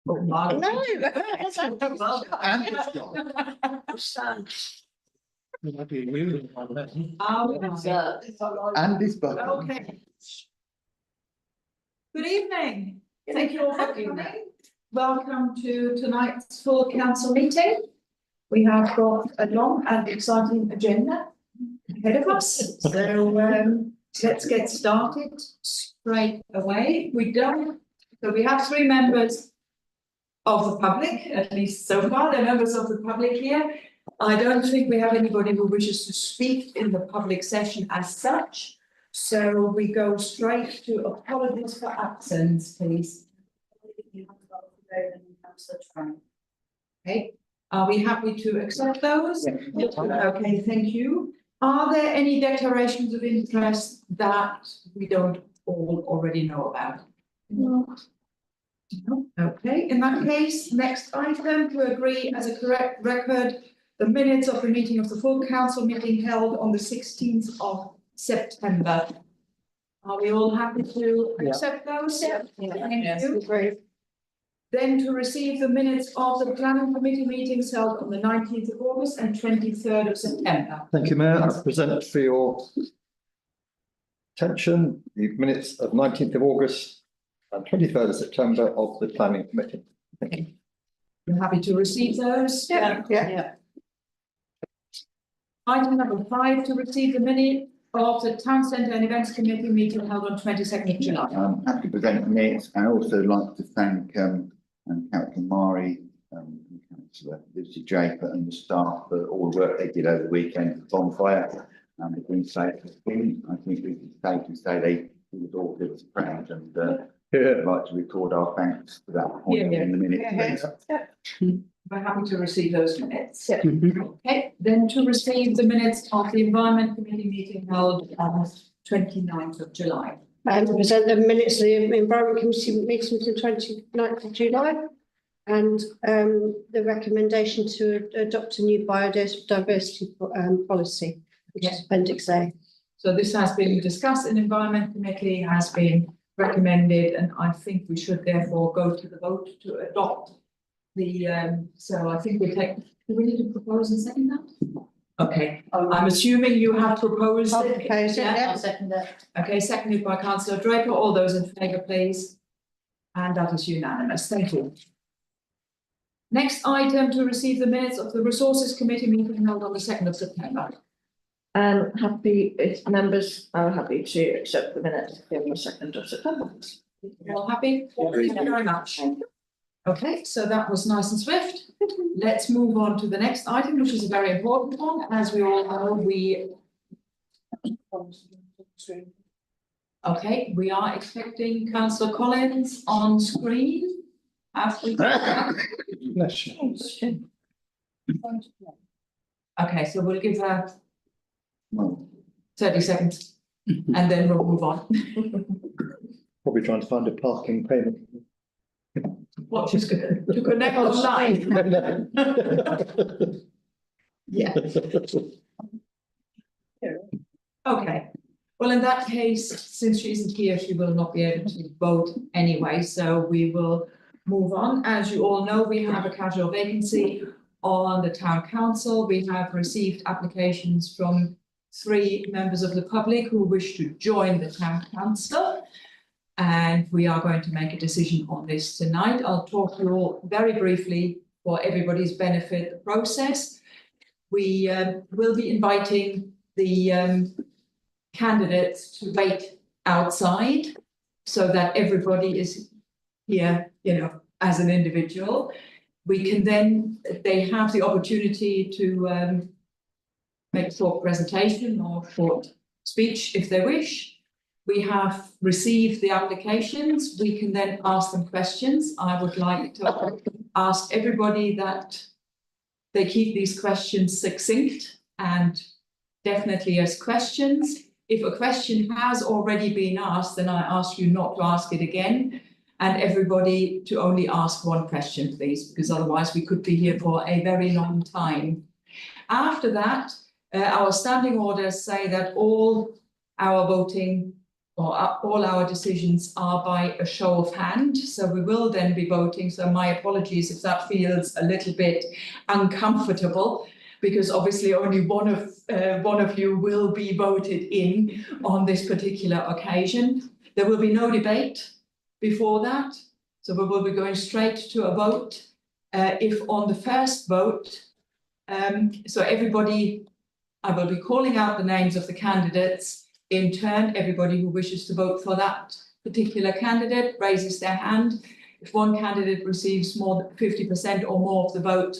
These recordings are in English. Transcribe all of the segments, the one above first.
Oh, Margaret. No. And this book. Okay. Good evening. Thank you all for coming. Welcome to tonight's full council meeting. We have got a long and exciting agenda ahead of us. So let's get started straight away. So we have three members of the public, at least so far, they're members of the public here. I don't think we have anybody who wishes to speak in the public session as such. So we go straight to apologies for absence, please. Okay, are we happy to accept those? Yeah. Okay, thank you. Are there any declarations of interest that we don't all already know about? No. Okay, in that case, next item, to agree as a correct record the minutes of the meeting of the full council meeting held on the 16th of September. Are we all happy to accept those? Yeah. Thank you. Great. Then to receive the minutes of the planning committee meetings held on the 19th of August and 23rd of September. Thank you, Mayor. I present for your attention the minutes of 19th of August and 23rd of September of the planning committee. Thank you. You're happy to receive those? Yeah. Item number 5, to receive the minute of the town centre and events committee meeting held on 22nd of July. I'm happy to present the minutes. I also like to thank Councillor Mari, Councillor Lucy Draper and the staff for all the work they did over the weekend for bonfire and the Green Safe. I think we can safely say they did all good as proud, and I'd like to record our thanks for that point in the minutes. We're happy to receive those minutes. Yeah. Okay, then to receive the minutes of the environment committee meeting held on 29th of July. And present the minutes of the environment committee meeting to 29th of July. And the recommendation to adopt a new biodiversity policy, which is Appendix A. So this has been discussed in environment committee, has been recommended, and I think we should therefore go to the vote to adopt the, so I think we take, do we need to propose and second that? Okay, I'm assuming you have proposed I'll it. propose it, yeah. I'll second it. Okay, seconded by councillor Draper. All those in favour, please. And that is unanimous. Thank you. Next item, to receive the minutes of the resources committee meeting held on the 2nd of September. Happy, if members are happy to accept the minutes of the 2nd of September. You all happy? Thank you very much. Okay, so that was nice and swift. Let's move on to the next item, which is a very important one. As we all know, we are expecting councillor Collins on screen. Have we? Okay, so we'll give her 30 seconds and then we'll move on. Probably trying to find a parking payment. What she's going to connect online. Yeah. Okay. Well, in that case, since she isn't here, she will not be able to vote anyway. So we will move on. As you all know, we have a casual vacancy on the town council. We have received applications from 3 members of the public who wish to join the town council. And we are going to make a decision on this tonight. I'll talk to you all very briefly for everybody's benefit, the process. We will be inviting the candidates to wait outside so that everybody is here, as an individual. We can then, they have the opportunity to make a short presentation or short speech if they wish. We have received the applications. We can then ask them questions. I would like to ask everybody that they keep these questions succinct and definitely as questions. If a question has already been asked, then I ask you not to ask it again, and everybody to only ask one question, please, because otherwise we could be here for a very long time. After that, our standing orders say that all our voting all our decisions are by a show of hand, so we will then be voting. So my apologies if that feels a little bit uncomfortable, because obviously only one of you will be voted in on this particular occasion. There will be no debate before that, so we will be going straight to a vote. If on the first vote, so everybody, I will be calling out the names of the candidates. In turn, everybody who wishes to vote for that particular candidate raises their hand. If one candidate receives more than 50% or more of the vote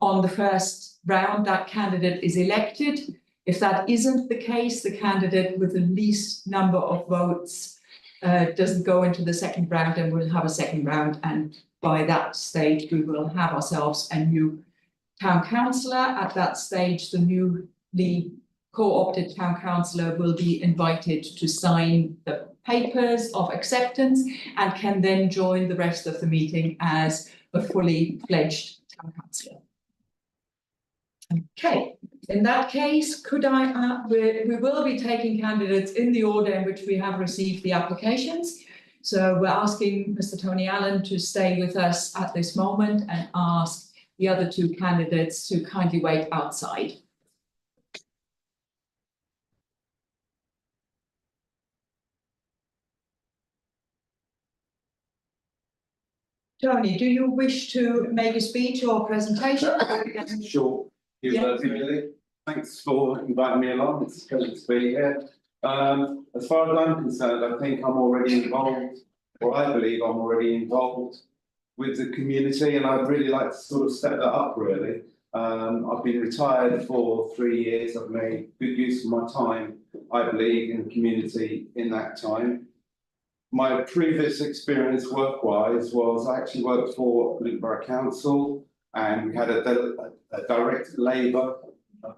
on the first round, that candidate is elected. If that isn't the case, the candidate with the least number of votes doesn't go into the second round, and we'll have a second round. And by that stage, we will have ourselves a new town councillor. At that stage, the newly co-opted town councillor will be invited to sign the papers of acceptance and can then join the rest of the meeting as a fully fledged town councillor. Okay, in that case, could I, we will be taking candidates in the order in which we have received the applications. So we're asking Mr. Tony Allen to stay with us at this moment and ask the other two candidates to kindly wait outside. Tony, do you wish to make a speech or presentation? Sure. Yeah. Really. Thanks for inviting me along. It's a pleasure to be here. As far as I'm concerned, I think I'm already involved, or I believe I'm already involved with the community, and I'd really like to sort of step that up, really. I've been retired for 3 years. I've made good use of my time, I believe, in the community in that time. My previous experience work-wise was I actually worked for County Council, and we had a direct labour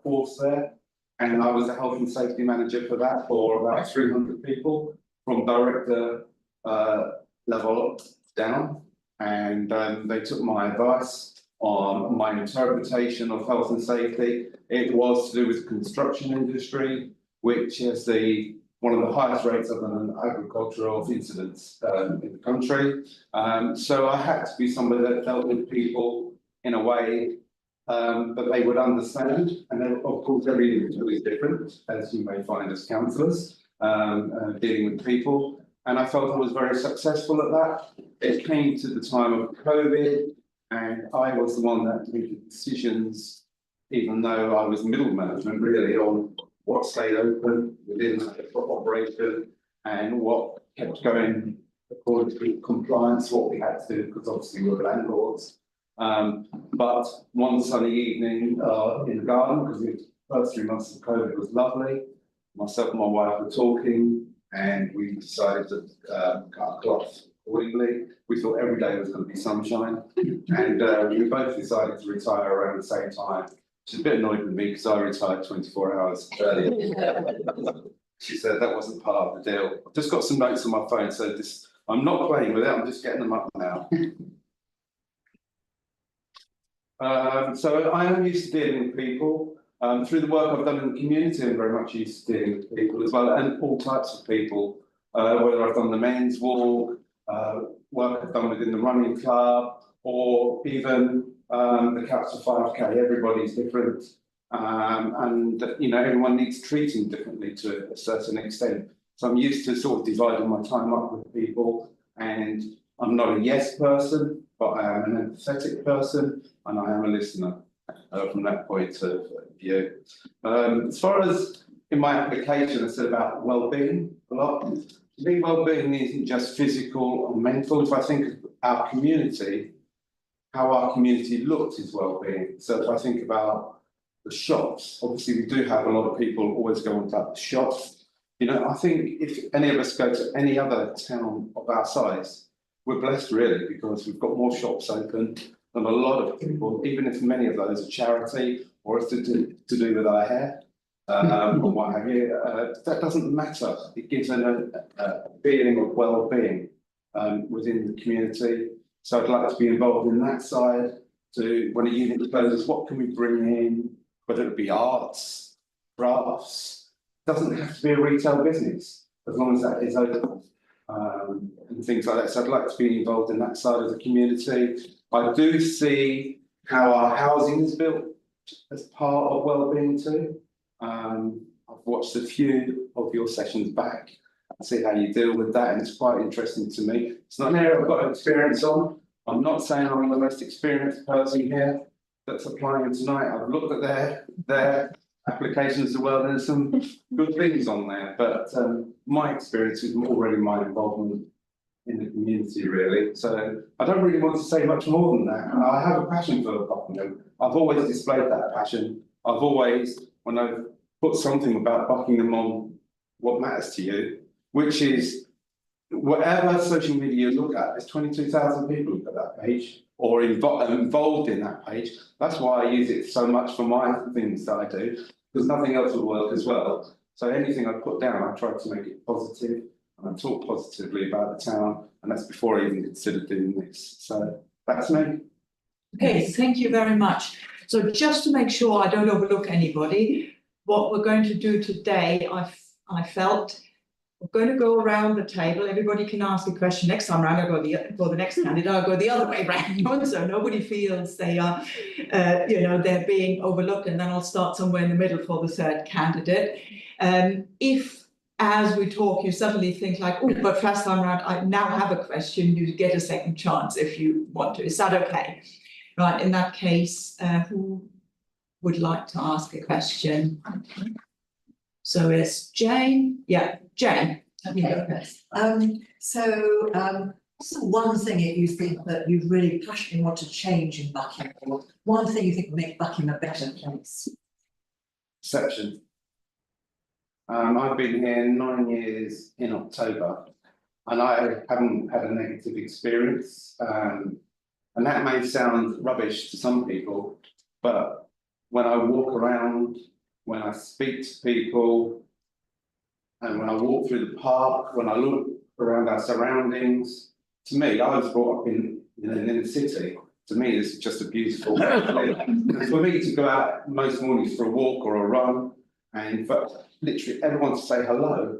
force there, and I was the health and safety manager for that for about 300 people from director level down, and they took my advice on my interpretation of health and safety. It was to do with the construction industry, which is one of the highest rates of an agricultural incidents in the country. So I had to be somebody that dealt with people in a way that they would understand. And then, of course, every individual is different, as you may find as councillors, dealing with people. And I felt I was very successful at that. It came to the time of COVID, and I was the one that made the decisions, even though I was middle management, really, on what stayed open within the operation and what kept going according to compliance, what we had to do, because obviously we were landlords. But one sunny evening in the garden, because the first 3 months of COVID was lovely, myself and my wife were talking, and we decided to cut cloth accordingly. We thought every day was going to be sunshine, and we both decided to retire around the same time. She's a bit annoyed with me because I retired 24 hours earlier. She said that wasn't part of the deal. I've just got some notes on my phone, so I'm not playing with it, I'm just getting them up now. So I am used to dealing with people. Through the work I've done in the community, I'm very much used to dealing with people as well, and all types of people. Whether I've done the men's walk, work I've done within the running club, or even the Council 5K, everybody's different. And you know, everyone needs treating differently to a certain extent. So I'm used to sort of dividing my time up with people, and I'm not a yes person, but I am an empathetic person, and I am a listener from that point of view. As far as in my application, I said about well-being a lot. I think well-being isn't just physical or mental. If I think of our community, how our community looks is well-being. So if I think about the shops, obviously we do have a lot of people always going to the shops. You know, I think if any of us go to any other town of our size, we're blessed really, because we've got more shops open than a lot of people, even if many of those are charity or it's to do with our hair or what have you. That doesn't matter. It gives a feeling of well-being within the community. So I'd like to be involved in that side. To when a unit closes, what can we bring in? Whether it be arts, crafts, doesn't have to be a retail business. as long as that is open. And things like that, so I'd like to be involved in that side of the community. I do see how our housing is built as part of wellbeing too. I've watched a few of your sessions back and see how you deal with that, and it's quite interesting to me. It's not an area I've got experience on. I'm not saying I'm the most experienced person here that's applying tonight. I've looked at their applications as well. There's some good things on there, but my experience is already my involvement in the community, really. So I don't really want to say much more than that. I have a passion for Buckingham. I've always displayed that passion. I've always, when I've put something about Buckingham on what matters to you, which is whatever social media you look at, there's 22,000 people look at that page or involved in that page. That's why I use it so much for my things that I do, because nothing else will work as well. So anything I put down, I try to make it positive, and I talk positively about the town, and that's before I even considered doing this. So that's me. Okay, thank you very much. So just to make sure I don't overlook anybody, what we're going to do today, I felt, we're going to go around the table. Everybody can ask a question. Next time round, I'll go the next candidate. I'll go the other way round, so nobody feels they are, they're being overlooked. And then I'll start somewhere in the middle for the third candidate. If, as we talk, you suddenly think like, oh, but first time round, I now have a question. You get a second chance if you want to. Is that okay? Right. In that case, who would like to ask a question? So it's Jane. Yeah, Jane. Okay. What's the one thing that you think that you really passionately want to change in Buckingham, or one thing you think would make Buckingham a better place? Perception. I've been here 9 years in October, and I haven't had a negative experience. And that may sound rubbish to some people, but when I walk around, when I speak to people, and when I walk through the park, when I look around our surroundings, to me, I was brought up in the city. To me, it's just a beautiful place. For me to go out most mornings for a walk or a run, and for literally everyone to say hello,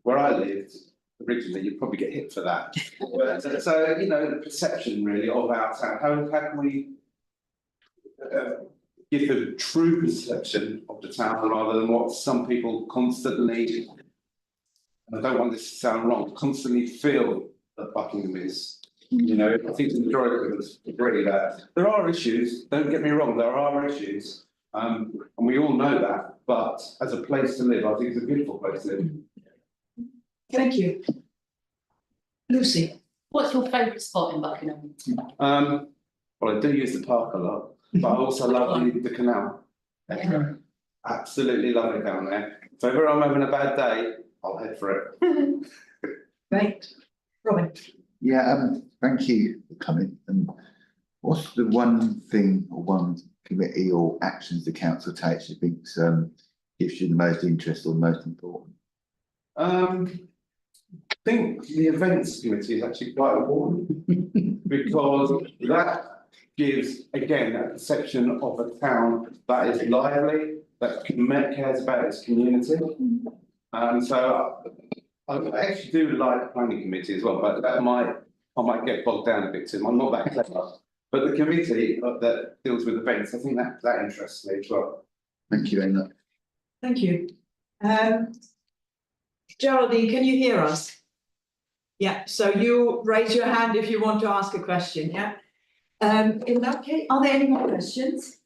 where I lived originally, you'd probably get hit for that. But, so, the perception really of our town, how can we give a true perception of the town rather than what some people constantly, and I don't want this to sound wrong, constantly feel that Buckingham is. I think the majority of us agree that there are issues, don't get me wrong, there are issues, and we all know that, but as a place to live, I think it's a beautiful place to live. Thank you. Lucy. What's your favourite spot in Buckingham? Well, I do use the park a lot, but I also love the canal. Yeah. Absolutely love it down there. So if I'm having a bad day, I'll head for it. Great. Robin. Yeah, thank you for coming. And what's the one thing or one committee or actions the council takes you think gives you the most interest or most important? I think the events committee is actually quite important because that gives, again, that perception of a town that is lively, that cares about its community. So I actually do like the planning committee as well, but I might get bogged down a bit too. I'm not that clever, but the committee that deals with events, I think that interests me as well. Thank you very much. Thank you. Geraldine, can you hear us? Yeah, so you raise your hand if you want to ask a question, yeah? In that case, are there any more questions?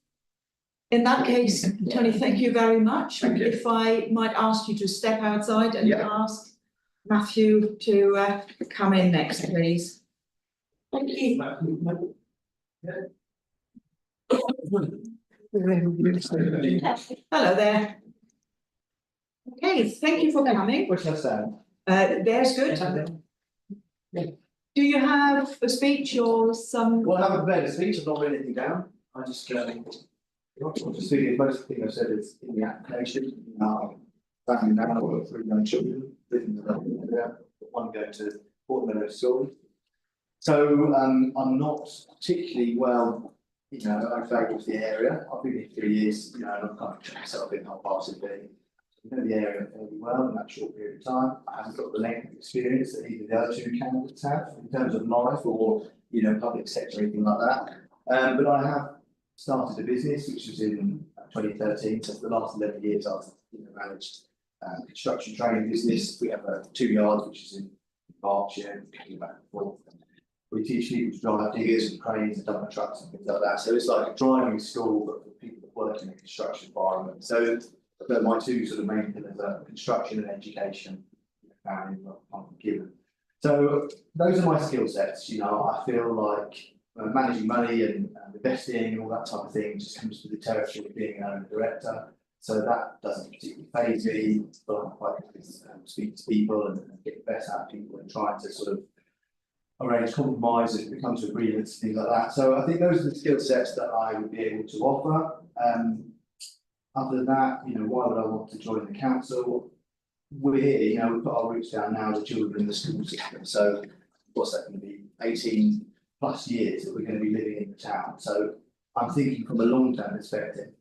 In that case, Tony, thank you very much. Thank you. If I might ask you to step outside and Yeah. ask Matthew to come in next, please. Thank you. Hello there. Okay, thank you for coming. What's that sound? There's good. Do you have a speech or some? Well, I haven't prepared a speech, I've not written anything down, I just just thinking most of the thing I said is in the application, family now, I've got 3 young children, living in the area, one going to Portland School. So I'm not particularly well, I'm familiar with the area, I've been here 3 years, and I've kind of checked myself in half-heartedly. I know the area fairly well in that short period of time. I haven't got the length of experience that either the other two candidates have in terms of life or, you know, public sector or anything like that. But I have started a business which was in 2013. So for the last 11 years, I've managed construction training business. We have 2 yards, which is in Berkshire, coming back and forth. We teach people to drive diggers and cranes and dumper trucks and things like that. So it's like a driving school, but for people that work in a construction environment. So my two sort of main pillars are construction and education, found in what given. So those are my skill sets. You know, I feel like managing money and investing and all that type of thing just comes with the territory of being an owner director. So that doesn't particularly faze me, but I'm quite good at speaking to people and getting better at people and trying to sort of arrange compromise and come to agreements, things like that. So I think those are the skill sets that I would be able to offer. Other than that, you know, why would I want to join the council? We're here, you know, we've got our roots down now as children in the school system. So what's that going to be? 18 plus years that we're going to be living in the town. So I'm thinking from a long-term perspective,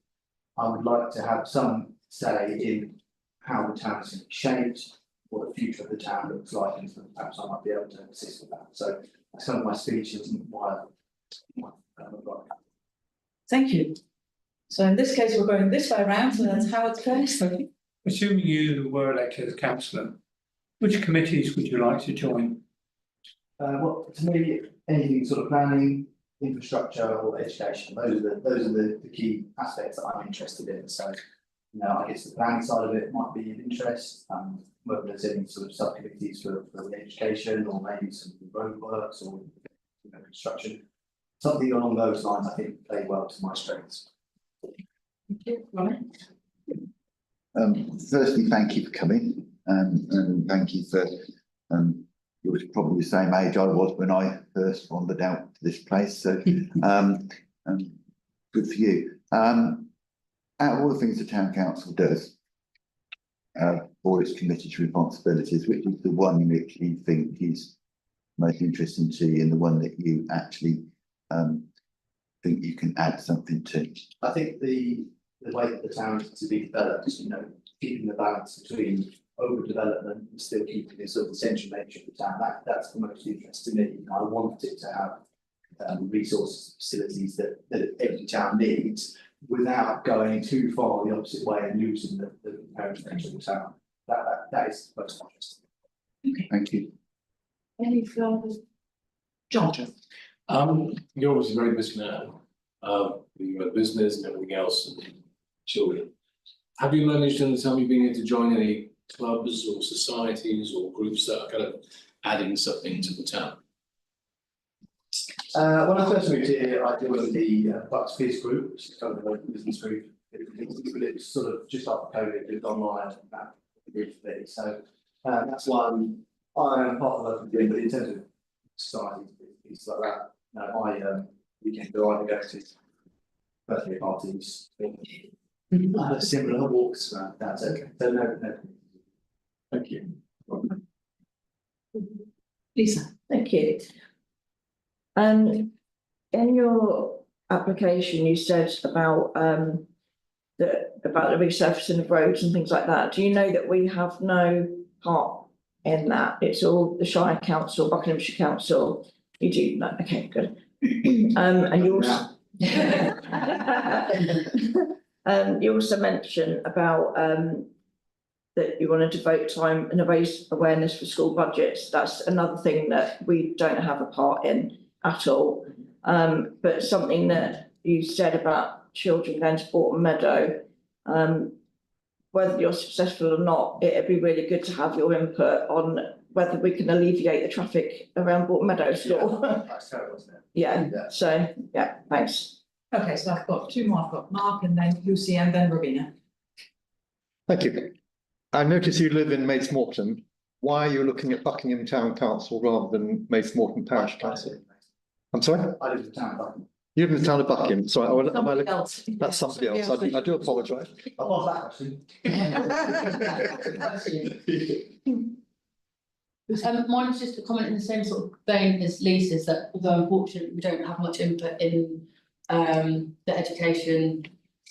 I would like to have some say in how the town is going to be shaped, what the future of the town looks like, and perhaps I might be able to assist with that. So that's kind of my speech and why I've got. Thank you. So in this case, we're going this way around, so that's Howard's first. Assuming you were elected as councillor, which committees would you like to join? Well, to me, anything sort of planning, infrastructure, or education, those are the key aspects that I'm interested in. So, you know, I guess the planning side of it might be of interest. Whether there's any sort of subcommittees for the education, or maybe some roadworks or construction, something along those lines, I think play well to my strengths. Firstly, thank you for coming, and thank you for you was probably the same age I was when I first wandered out to this place, so good for you. Out of all the things the town council does for its committee's responsibilities, which is the one which you think is most interesting to you and the one that you actually think you can add something to? I think the way that the town is to be developed, you know, keeping the balance between overdevelopment and still keeping the sort of essential nature of the town, that's the most interest to me. I want it to have resources, facilities that every town needs without going too far the opposite way and losing the inherent nature of the town. That is most interesting. Okay. Thank you. Any further? John. You're obviously very busy now, with your business and everything else and children. Have you managed in the time you've been here to join any clubs or societies or groups that are kind of adding something to the town? When I first moved here, I joined the Bucks Fizz group, which is kind of a local business group. It's sort of just after COVID, it was online and that briefly. So that's one I am part of the local group, but in terms of society, things like that, no, weekend do either go to birthday parties, similar walks around. That's okay. So no. Thank you. Lisa. Thank you. In your application, you said about the resurfacing of roads and things like that. Do you know that we have no part in that? It's all the Shire Council, Buckinghamshire Council. You do know. Okay, good. And you also you also mentioned about that you want to devote time and raise awareness for school budgets. That's another thing that we don't have a part in at all. But something that you said about children going to Borton Meadow, whether you're successful or not, it'd be really good to have your input on whether we can alleviate the traffic around Borton Meadow. That's terrible, isn't it? Yeah. So yeah, thanks. Okay, so I've got two more. I've got Mark and then Lucy and then Robina. Thank you. I notice you live in Mace Morton. Why are you looking at Buckingham Town Council rather than Mace Morton Parish Council? I'm sorry? I live in the town of Buckingham. You live in the town of Buckingham. Sorry, Somebody else. that's somebody else. I do apologise. I'll pass that question. Mine was just a comment in the same sort of vein as Lisa's, that although unfortunately we don't have much input in the education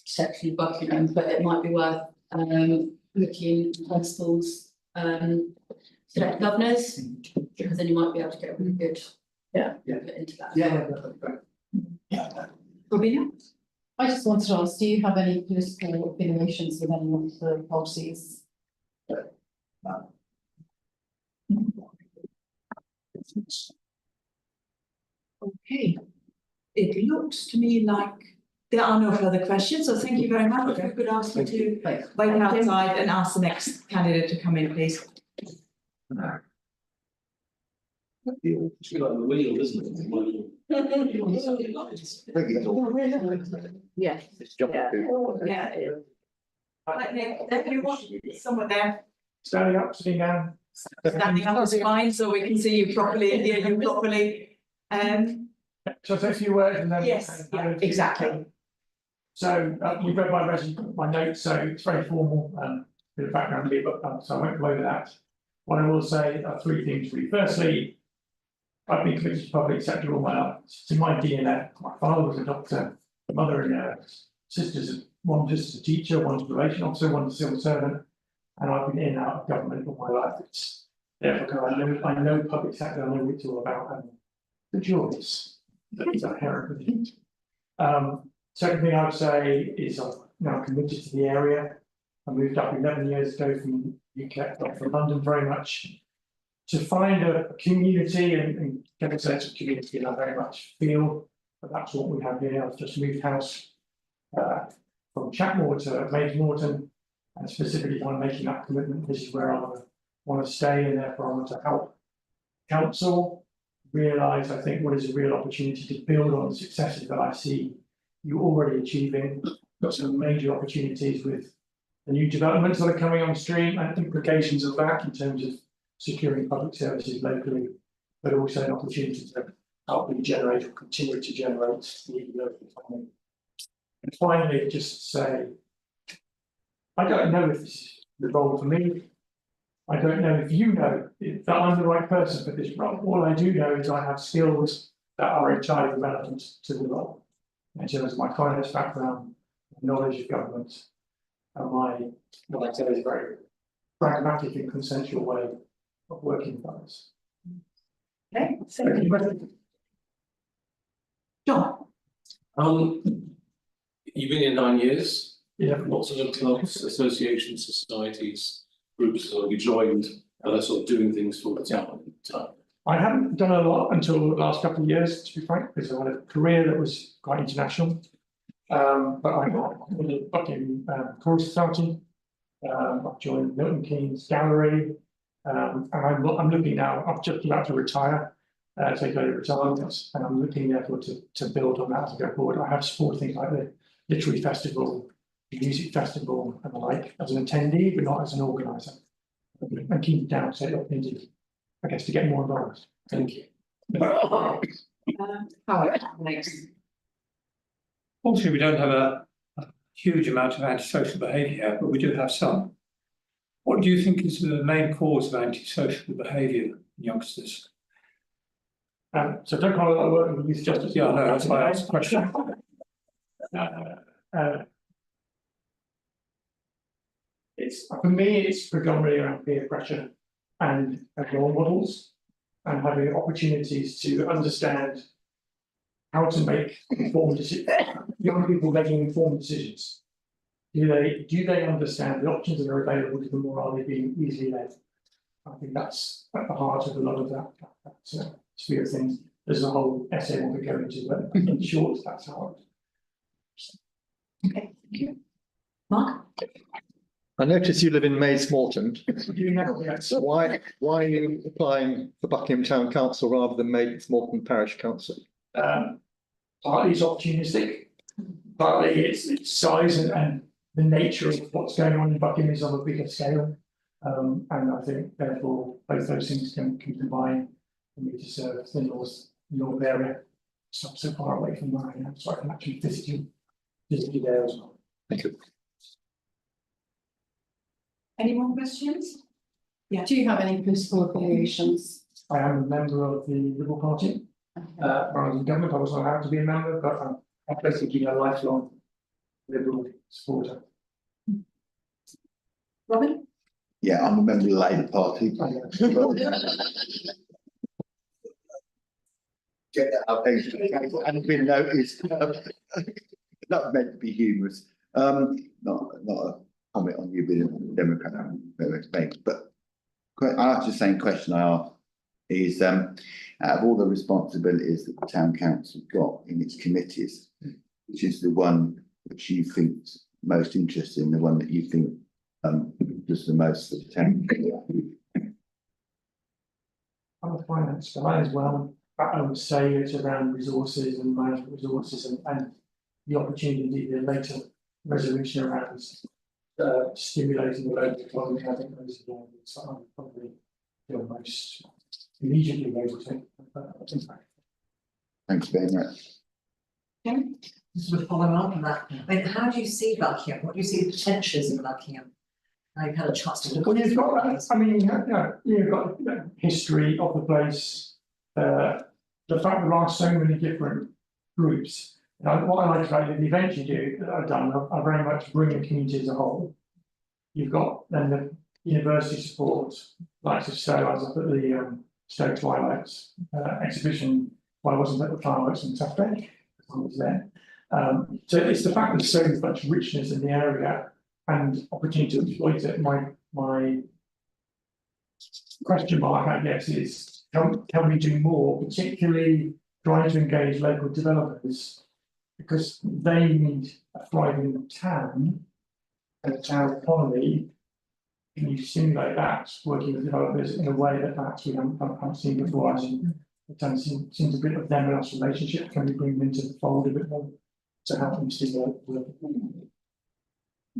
section of Buckingham, but it might be worth looking principals, select governors, because then you might be able to get a really good. Yeah. Input into that. Robina? I just wanted to ask, do you have any political affiliations with any of the policies? Okay. It looks to me like there are no further questions, so thank you very much. If we could ask you to wait outside and ask the next candidate to come in, please. It's like the wheel, isn't it? Yes. It's jump to. Yeah. Right, Nick, everyone, somewhere there, Standing up, sitting down. standing up is fine, so we can see you properly and hear you properly. So say a few words and then. Yes, yeah, exactly. So you've read my notes, so it's very formal, bit of background here, but so I won't go over that. What I will say are three things really. Firstly, I've been committed to public sector all my life. It's in my DNA. My father was a doctor, my mother and sisters, one just a teacher, one's a relation officer, one's a civil servant, and I've been in and out of government all my life. It's therefore I know public sector, I know what it's all about, and the joys that is inherent with it. Second thing I would say is I'm now committed to the area. I moved up 11 years ago from UK, from London very much, to find a community and get a sense of community, and I very much feel that that's what we have here. I've just moved house from Chatmore to Mays Morton, and specifically on making that commitment. This is where I want to stay, and therefore I want to help council realise, I think, what is a real opportunity to build on the successes that I see you already achieving. Got some major opportunities with the new developments that are coming on stream and implications of that in terms of securing public services locally, but also an opportunity to help them generate or continue to generate the local economy. And finally, just say, I don't know if this is the role for me. I don't know if you know that I'm the right person for this role. All I do know is I have skills that are entirely relevant to the role. In terms of my finance background, knowledge of government, and what I say is a very pragmatic and consensual way of working with others. Okay, thank you. John? You've been here 9 years. Yeah. What sort of clubs, associations, societies, groups have you joined that are sort of doing things for the town? I haven't done a lot until the last couple of years, to be frank, because I had a career that was quite international. But I got the Buckingham Chorus Society. I've joined Milton Keynes Gallery, and I'm looking now. I'm just about to retire, take early retirement, and I'm looking therefore to build on that as I go forward. I have supported things like the Literary Festival, the Music Festival, and the like as an attendee, but not as an organiser. I'm keen down to take the opportunity, I guess, to get more involved. Thank you. Howard, next. Obviously, we don't have a huge amount of antisocial behaviour, but we do have some. What do you think is the main cause of antisocial behaviour in youngsters? So don't call it a lot of work with youth justice. Yeah, no, that's why I asked the question. For me, it's predominantly around peer pressure and role models, and having opportunities to understand how to make informed decisions. Young people making informed decisions. Do they understand the options that are available to them, or are they being easily led? I think that's at the heart of a lot of that sphere of things. There's a whole essay I want to go into, but in short, that's how Okay, thank you. Mark? I notice you live in Mays Morton. So Why are you applying for Buckingham Town Council rather than Mays Morton Parish Council? partly it's opportunistic, partly it's size and the nature of what's going on in Buckingham is on a bigger scale. And I think therefore both those things can combine for me to serve the north area. So far away from where I am, so I can actually visit you there as well. Thank you. Any more questions? Do you have any political affiliations? I am a member of the Liberal Party. When I was in government, I wasn't allowed to be a member, but I'm basically a lifelong Liberal supporter. Robin? Yeah, I'm a member of the Labour Party. Get that out, and been noticed, not meant to be humorous, not a comment on you being a Democrat, but I asked the same question I asked, is, out of all the responsibilities that the town council got in its committees, which is the one which you think's most interesting, the one that you think, does the most for the town? I'm a finance guy as well, but I would say it's around resources and management resources and the opportunity, the later resolution around stimulating the local economy. I think those are the ones that I'm probably feel most immediately able to impact. Thanks very much. Sort of following on from that, I mean, how do you see Buckingham? What do you see the potentials in Buckingham? Now you've had a chance to look. Well, you've got that, I mean, you've got history of the place, the fact there are so many different groups. What I like about the events you do that I've done are very much bring the community as a whole. You've got then the university support, like to show us up at the Stoke Twilights exhibition. Well, I wasn't at the fireworks on Saturday, I was there. So it's the fact that there's so much richness in the area and opportunity to exploit it. My question mark, I guess, is can we do more, particularly trying to engage local developers, because they need a thriving town and a town economy. Can you stimulate that working with developers in a way that perhaps we haven't seen before? It seems a bit of them and us relationship. Can we bring them into the fold a bit more to help them stimulate?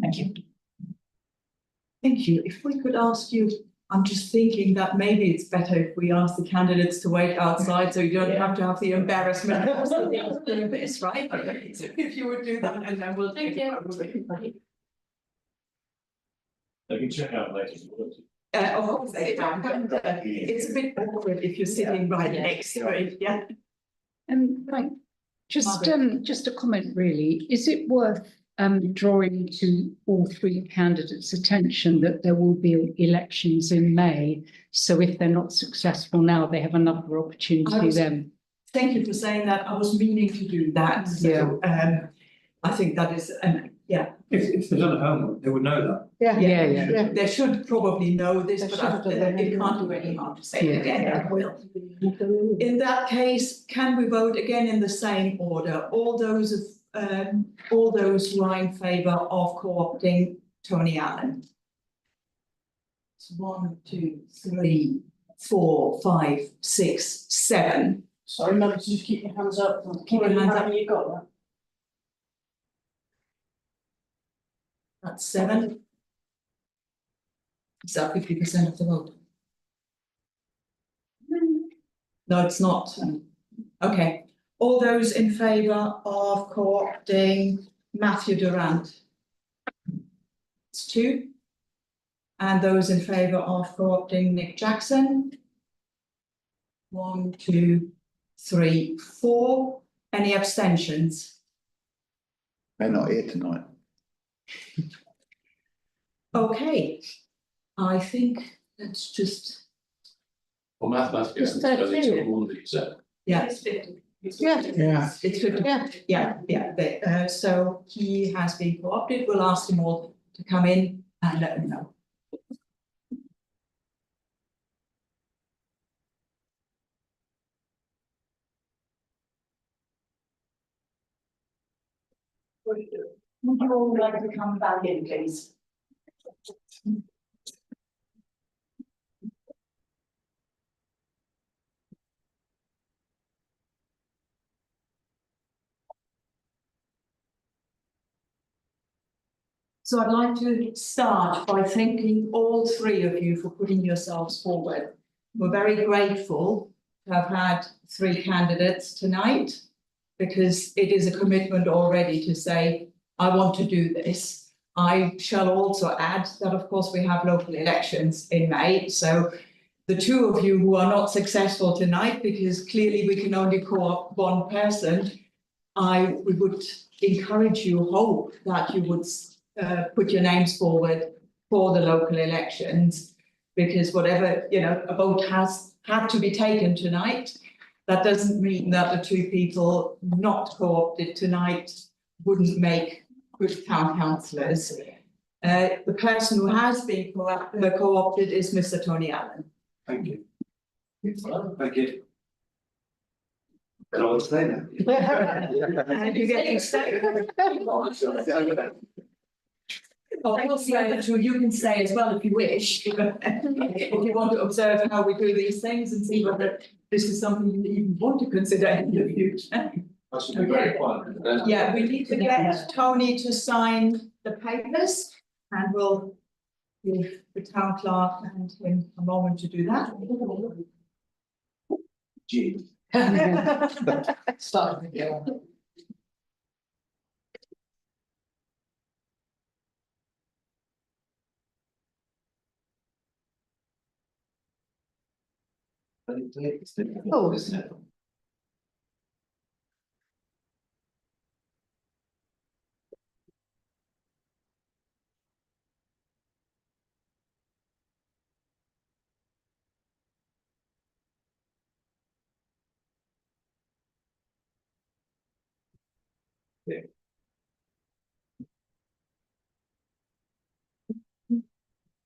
Thank you. Thank you. If we could ask you, I'm just thinking that maybe it's better if we ask the candidates to wait outside, so you don't have to have the embarrassment of doing this, right? Okay. So if you would do that, and then we'll take it. They can check out later. Of course they can, but it's a bit awkward if you're sitting right next to it, yeah. Right, just a comment really, is it worth drawing to all three candidates' attention that there will be elections in May, so if they're not successful now, they have another opportunity then? Thank you for saying that, I was meaning to do that, so I think that is, yeah. If they've done a homework, they would know that. Yeah. They should probably know this, but it can't do any harm to say it again, I will. In that case, can we vote again in the same order? All those who are in favour of co-opting Tony Allen? It's 1, 2, 3, 4, 5, 6, 7. Sorry, no, just keep your hands up. Keep your hands up. You got that. That's 7. Is that 50% of the vote? No, it's not. Okay. All those in favour of co-opting Matthew Durant? It's 2. And those in favour of co-opting Nick Jackson? 1, 2, 3, 4. Any abstentions? They're not here tonight. Okay, I think let's just, Well, mathematically, Just it's that clear. one that you said. yeah. It's 50. Yeah. It's good, yeah, so he has been co-opted, we'll ask them all to come in and let them know. Would you all like to come back in, please? So I'd like to start by thanking all 3 of you for putting yourselves forward. We're very grateful to have had 3 candidates tonight, because it is a commitment already to say, I want to do this. I shall also add that, of course, we have local elections in May. So the 2 of you who are not successful tonight, because clearly we can only co-opt one person, we would encourage you, hope that you would put your names forward for the local elections. Because whatever, you know, a vote has had to be taken tonight, that doesn't mean that the two people not co-opted tonight wouldn't make good town councillors. The person who has been co-opted is Mr. Tony Allen. Thank you. Thank you. Can I stay now? And you get to stay. Oh, I will say that you can stay as well if you wish. If you want to observe how we do these things and see whether this is something you even want to consider in the future. That should be very fun. Yeah, we need to get Tony to sign the papers and we'll give the town clerk and him a moment to do that. Gee. Start again. Oh.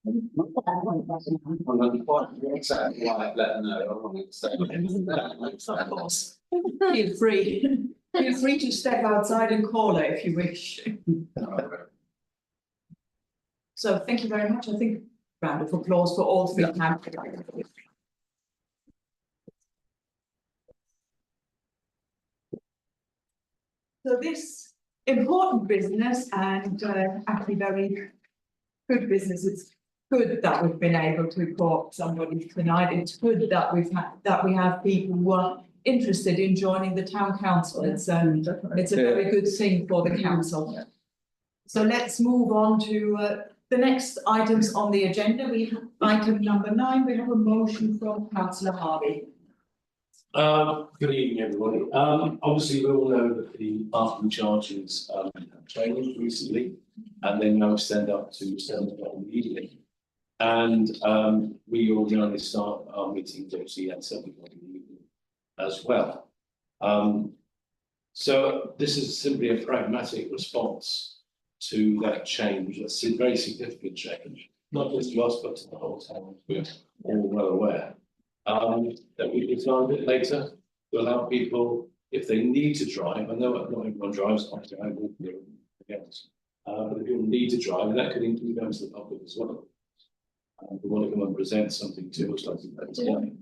I'm gonna be quite exactly like, let them know, I want to say. Of course. Feel free. Feel free to step outside and call her if you wish. So thank you very much. I think round of applause for all three candidates. So this important business and actually very good business, it's good that we've been able to co-opt somebody tonight. It's good that we have people who are interested in joining the town council. It's a very good thing for the council. So let's move on to the next items on the agenda. We have item number 9. We have a motion from Councillor Harvey. Good evening, everybody. Obviously, we all know that the parking charges have changed recently, and they now extend up to 7 o'clock in the evening. And we ordinarily start our meetings obviously at 7 o'clock in the evening as well. So this is simply a pragmatic response to that change. That's a very significant change, not just to us, but to the whole town. We're all well aware. That we can start a bit later to allow people, if they need to drive, I know not everyone drives, obviously I walk there and else. But if people need to drive, and that could include members of the public as well. We want to come and present something to us like that.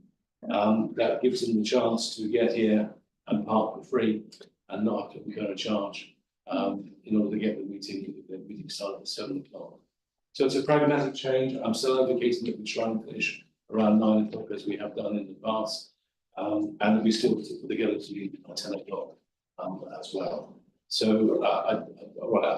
That gives them the chance to get here and park for free and not have to incur a charge in order to get the meeting started at 7 o'clock. So it's a pragmatic change. I'm still advocating that we try and finish around 9 o'clock as we have done in the past, and that we still put together to 10 o'clock as well. So I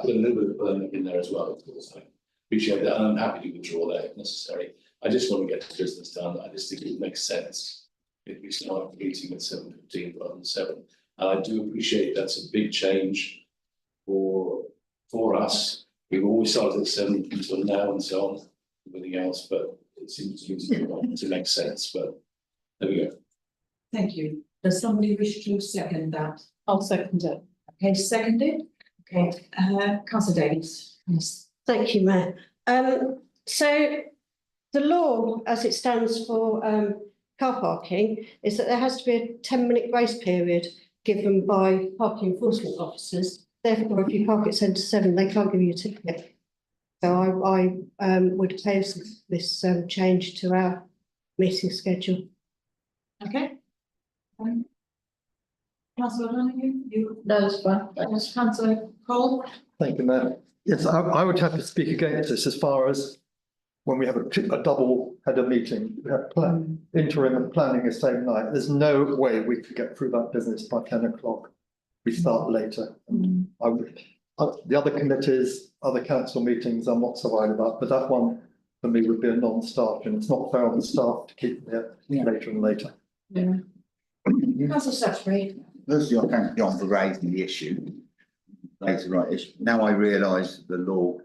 put a little bit of burning in there as well, of course. I appreciate that, and I'm happy to withdraw that if necessary. I just want to get the business done. I just think it makes sense if we start the meeting at 7:15 rather than 7. And I do appreciate that's a big change for us. We've always started at 7 until now and so on, everything else, but it seems to make sense, but there we go. Thank you. Does somebody wish to second that? I'll second it. Okay, seconded. Okay, Councillor Davies. Yes. Thank you, Mayor. So the law, as it stands for car parking, is that there has to be a 10-minute grace period given by parking enforcement officers. Therefore, if you park at 7 to 7, they can't give you a ticket. So I would oppose this change to our meeting schedule. Okay. Councillor Flanagan, you. No, that's fine. Councillor Cole. Thank you, Mayor. Yes, I would have to speak against this as far as when we have a double header meeting, we have interim and planning the same night. There's no way we could get through that business by 10 o'clock. We start later. I would, the other committees, other council meetings, I'm not so worried about, but that one for me would be a non-starter, and it's not fair on the staff to keep there later and later. Yeah. Councillor Sutchbury. Firstly, I thank John for raising the issue. Now I realise the law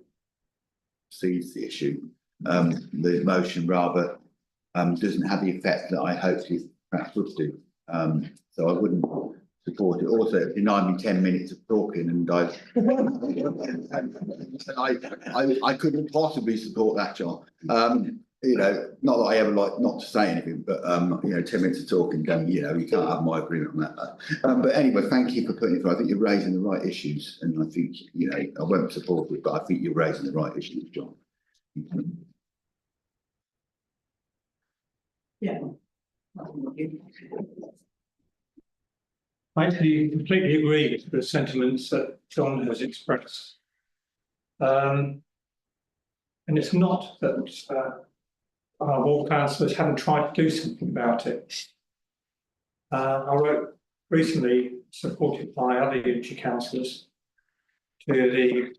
sees the issue. the motion rather doesn't have the effect that I hoped it perhaps would do. So I wouldn't support it. Also, it denied me 10 minutes of talking, and I couldn't possibly support that, John. You know, not that I ever like not to say anything, but you know, 10 minutes of talking, you know, you can't have my agreement on that. But anyway, thank you for putting it through. I think you're raising the right issues, and I think, you know, I won't support it, but I think you're raising the right issues, John. Yeah. I actually completely agree with the sentiments that John has expressed. And it's not that our ward councillors haven't tried to do something about it. I wrote recently, supported by other unitary councillors, to the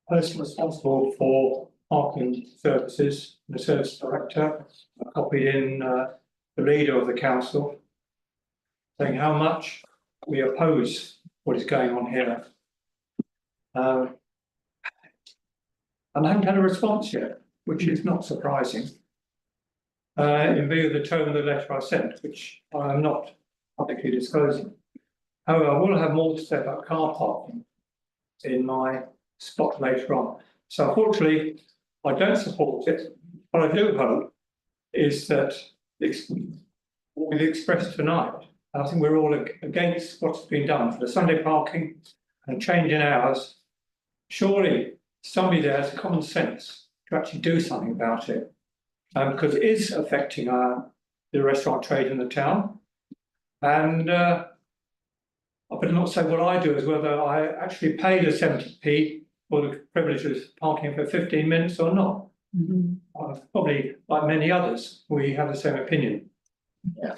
person responsible for parking services, the service director. I copied in the leader of the council, saying how much we oppose what is going on here. And I haven't had a response yet, which is not surprising. In view of the tone of the letter I sent, which I am not publicly disclosing. However, I will have more to say about car parking in my spot later on. So unfortunately, I don't support it. What I do hope is that what we've expressed tonight, I think we're all against what's been done for the Sunday parking and change in hours. Surely somebody there has common sense to actually do something about it, because it is affecting the restaurant trade in the town. And I better not say what I do is whether I actually pay the 70p for the privilege of parking for 15 minutes or not. Probably, like many others, we have the same opinion. Yeah.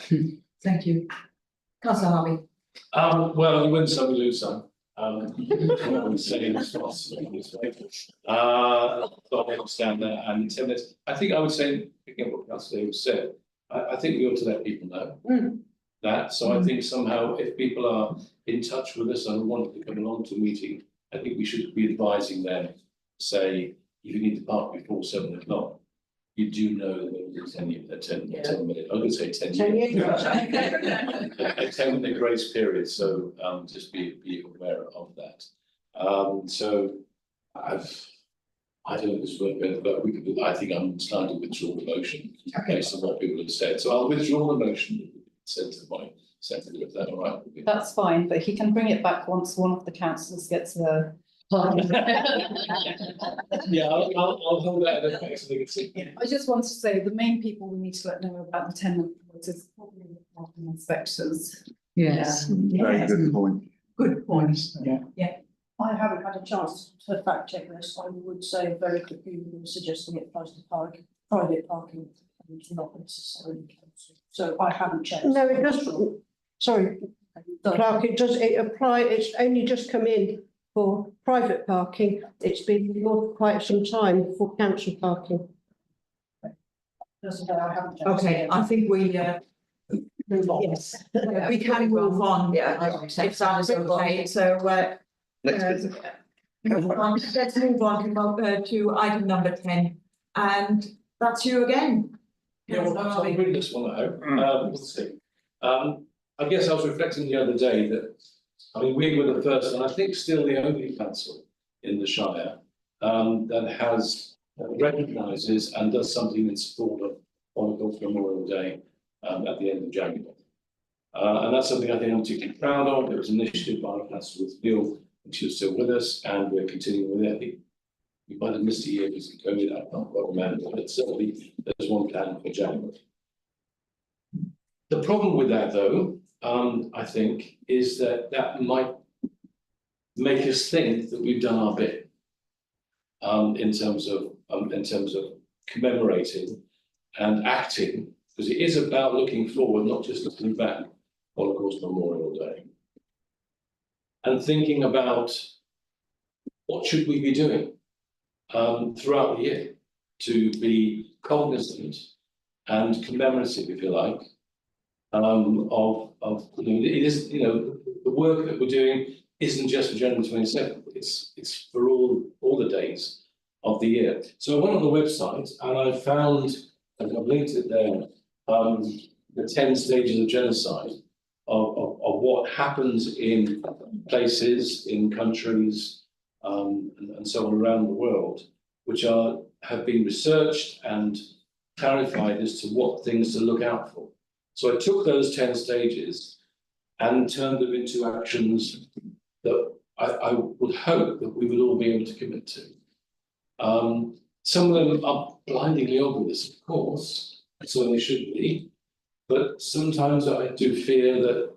Thank you. Councillor Harvey. Well, you win some, you lose some. I would say in response to this way. But I understand that, and in 10 minutes, I think I would say, picking up what Councillor Davis said, I think we ought to let people know that. So I think somehow, if people are in touch with us and want to come along to a meeting, I think we should be advising them, say, if you need to park before 7 o'clock, you do know that there is a 10 minute, I would say 10 years. A 10-minute grace period, so just be aware of that. So I don't know this word, but I think I'm trying to withdraw the motion based on what people have said. So I'll withdraw the motion, send to my secretary, if that's all right. That's fine, but he can bring it back once one of the councillors gets the. Yeah, I'll hold that in effect so they can see. I just want to say the main people we need to let know about the tenant is probably the parking inspectors. Yes. Very good point. Good point. Yeah. I haven't had a chance to fact check this. I would say very quickly, we were suggesting it applies to private parking and not necessarily council. So I haven't checked. No, it doesn't. Sorry, Clark, it's only just come in for private parking. It's been for quite some time for council parking. Doesn't matter, I haven't checked. Okay, I think we Move on. yes, we can move on. Yeah. If that is okay, so let's move on to item number 10, and that's you again. Yeah, well, I'll bring this one at home. We'll see. I guess I was reflecting the other day that, I mean, we were the first, and I think still the only council in the Shire that has recognises and does something in support of Holocaust Memorial Day at the end of January. And that's something I think I'm particularly proud of. It was an initiative by Councillor Gill, and she was still with us, and we're continuing with it. I think we might have missed a year because of COVID, I can't quite remember, but certainly there's one plan for January. The problem with that, though, I think, is that might make us think that we've done our bit in terms of commemorating and acting, because it is about looking forward, not just looking back. Holocaust Memorial Day, and thinking about what should we be doing throughout the year to be cognizant and commemorative, if you like, of it is, you know, the work that we're doing isn't just for January 27th. It's for all the days of the year. So I went on the website and I found, and I've linked it there, the 10 stages of genocide of what happens in places, in countries, and so on around the world, which have been researched and clarified as to what things to look out for. So I took those 10 stages and turned them into actions that I would hope that we would all be able to commit to. Some of them are blindingly obvious, of course, so they should be, but sometimes I do fear that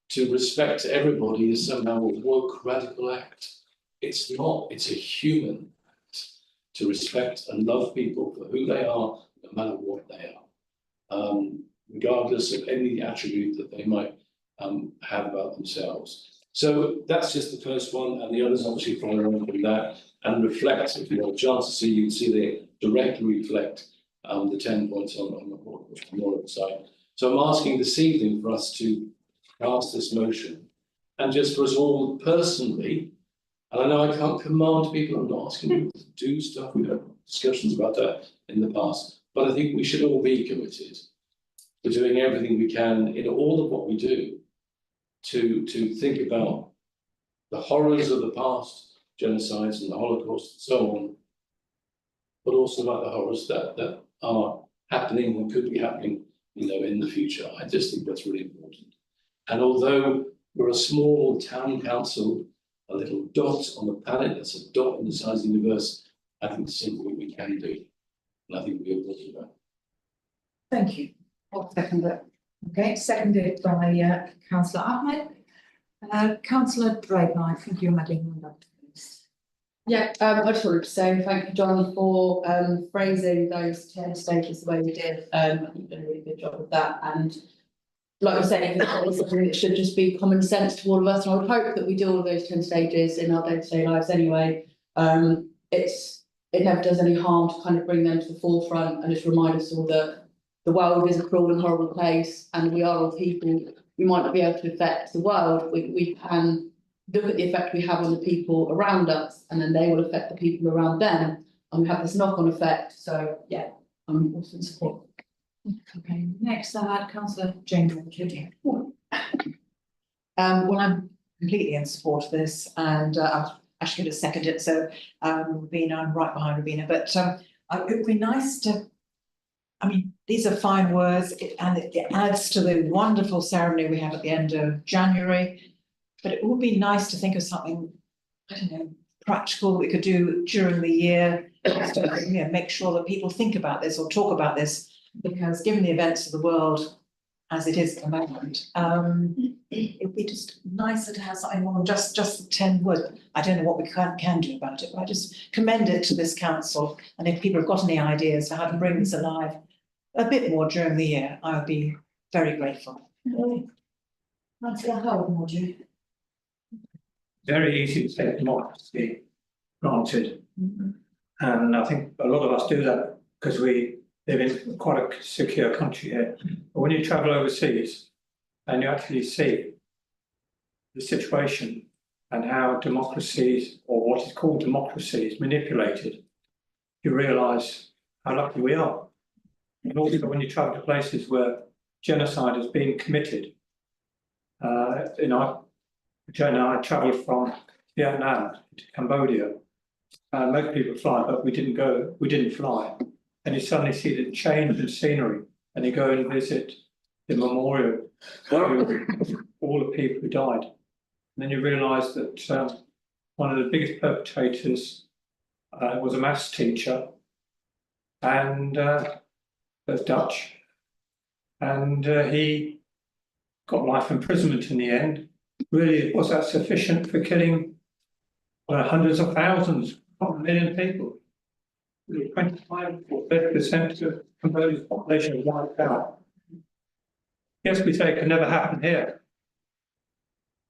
to respect everybody is somehow a woke radical act. It's not, it's a human act to respect and love people for who they are, no matter what they are, regardless of any attribute that they might have about themselves. So that's just the first one, and the others obviously follow on from that and reflect. If you have a chance to see, you can see they directly reflect the 10 points on the more side. So I'm asking this evening for us to pass this motion, and just for us all personally, and I know I can't command people, I'm not asking you to do stuff, we've had discussions about that in the past, but I think we should all be committed to doing everything we can in all of what we do to think about the horrors of the past, genocides and the Holocaust and so on, but also about the horrors that are happening and could be happening, in the future. I just think that's really important. And although we're a small town council, a little dot on the planet, that's a dot in the size of the universe, I think it's something we can do. And I think we're able to do that. Thank you. I'll second that. Okay, seconded by Councillor Ahmed. Councillor Draper, I think you had your hand up. Yeah, I just wanted to say thank you, John, for phrasing those 10 stages the way you did. I think you did a really good job with that. And like I say, it should just be common sense to all of us. And I would hope that we do all of those 10 stages in our day-to-day lives anyway. It never does any harm to kind of bring them to the forefront and just remind us all that the world is a cruel and horrible place, and we are all people. We might not be able to affect the world. We can look at the effect we have on the people around us, and then they will affect the people around them, and we have this knock-on effect. So yeah, I'm also in support. Okay, next I had Councillor James. Well, I'm completely in support of this, and I'm actually going to second it. So, Ravina, I'm right behind Ravina, but it would be nice to. I mean, these are fine words, and it adds to the wonderful ceremony we have at the end of January. But it would be nice to think of something, I don't know, practical that we could do during the year, just to, make sure that people think about this or talk about this, because given the events of the world as it is at the moment, it would be just nicer to have something more than just the 10 words. I don't know what we can do about it, but I just commend it to this council. And if people have got any ideas for how to bring this alive a bit more during the year, I would be very grateful. Councillor Howard, would you? Very easy to take democracy granted. And I think a lot of us do that because we live in quite a secure country here. But when you travel overseas and you actually see the situation and how democracies, or what is called democracy, is manipulated, you realise how lucky we are. And also when you travel to places where genocide has been committed, I travelled from Vietnam to Cambodia. Most people fly, but we didn't fly. And you suddenly see the change in scenery, and you go and visit the memorial to all the people who died. And then you realise that one of the biggest perpetrators was a maths teacher, and was Dutch, and he got life imprisonment in the end. Really, was that sufficient for killing hundreds of thousands, not a million people? 25 or 30% of Cambodia's population was wiped out. Yes, we say it can never happen here.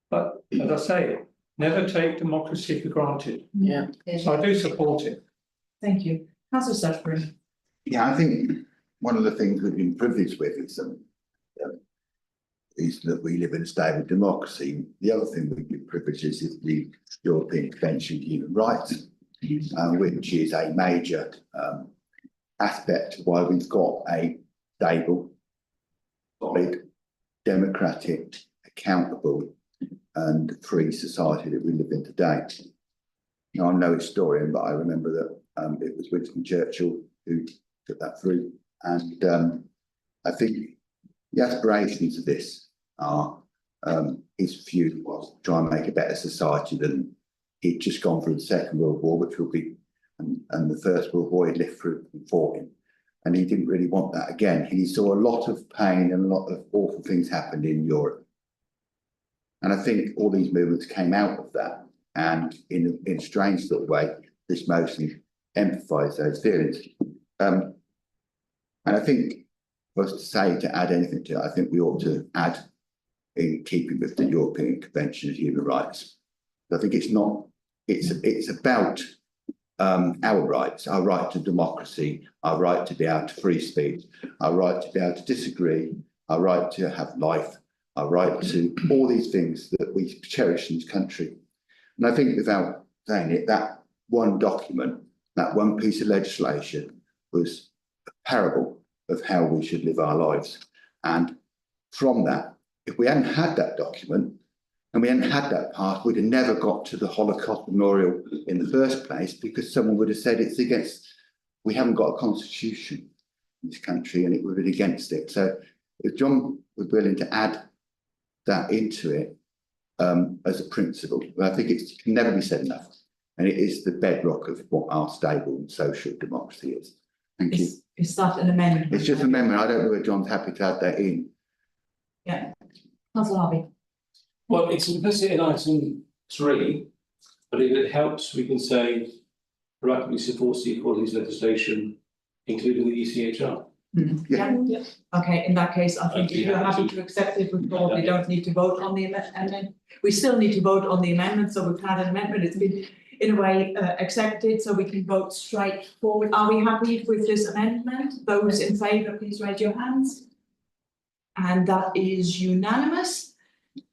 But as I say, never take democracy for granted. Yeah. So I do support it. Thank you. Councillor Sutherland. Yeah, I think one of the things we've been privileged with is that we live in a stable democracy. The other thing we've been privileged is the European Convention of Human Rights. which is a major aspect why we've got a stable, solid, democratic, accountable and free society that we live in today. Now, I'm no historian, but I remember that it was Winston Churchill who took that through. And I think the aspirations of this are, his view was to try and make a better society than he'd just gone through the Second World War, which will be, and the First World War he'd lived through and fought in. And he didn't really want that again. He saw a lot of pain and a lot of awful things happened in Europe. And I think all these movements came out of that. And in a strange sort of way, this mostly empathised those feelings. And I think, for us to say, to add anything to it, I think we ought to add, in keeping with the European Convention of Human Rights. I think it's not, it's about our rights, our right to democracy, our right to be able to free speech, our right to be able to disagree, our right to have life, our right to all these things that we cherish in this country. And I think, without saying it, that one document, that one piece of legislation was a parable of how we should live our lives. And from that, if we hadn't had that document and we hadn't had that part, we'd have never got to the Holocaust Memorial in the first place, because someone would have said it's against, we haven't got a constitution in this country and it would have been against it. So if John was willing to add that into it as a principle, I think it can never be said enough. And it is the bedrock of what our stable and social democracy is. Thank you. Is that an amendment? It's just an amendment. I don't know whether John's happy to add that in. Yeah. Councillor Harvey. Well, it's implicit in item 3, but if it helps, we can say proactively supports the equalities legislation, including the ECHR. Yeah. Okay, in that case, I think if you're happy to accept it, we probably don't need to vote on the amendment. We still need to vote on the amendment, so we've had an amendment, it's been in a way accepted, so we can vote straight forward. Are we happy with this amendment? Those in favour, please raise your hands. And that is unanimous.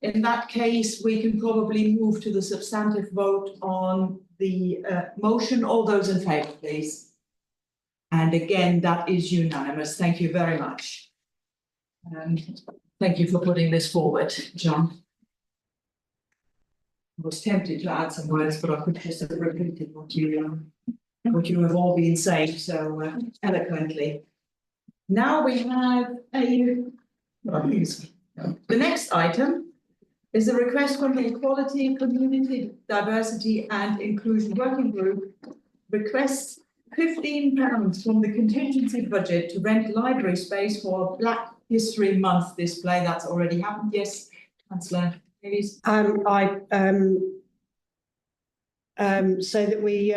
In that case, we can probably move to the substantive vote on the motion. All those in favour, please. And again, that is unanimous. Thank you very much. Thank you for putting this forward, John. I was tempted to add some words, but I could just have repeated what you have all been saying so eloquently. Now we have the next item is a request from the Equality, Community, Diversity and Inclusion Working Group. Requests £15 from the contingency budget to rent library space for Black History Month display. That's already happened. Yes, Councillor Davies. So that we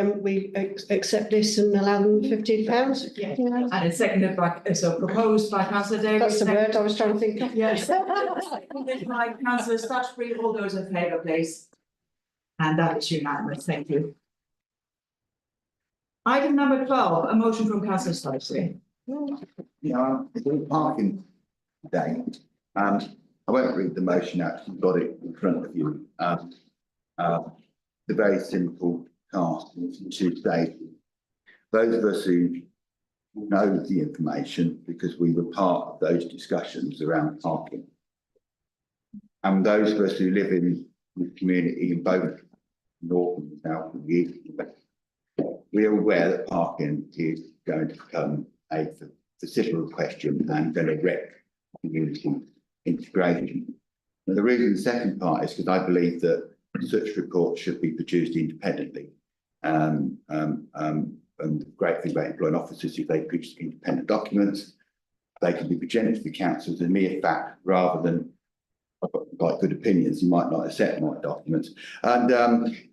accept this and allow them £15. Yeah. And it's seconded by, so proposed by Councillor Davies. That's the word I was trying to think of. Yes. Seconded by Councillor Stutchbury. All those in favour, please. And that is unanimous. Thank you. Item number 12, a motion from Councillor Stutchbury. Yeah, it's all parking day. I won't read the motion out, you've got it in front of you. The very simple task is to say, those of us who know the information, because we were part of those discussions around parking, and those of us who live in the community in both north and south and the east and west, we are aware that parking is going to become a considerable question and going to wreck community integration. And the reason the second part is because I believe that such reports should be produced independently. And the great thing about employing officers is they produce independent documents. They can be presented to the council as a mere fact rather than, I've got quite good opinions, you might not accept my documents, and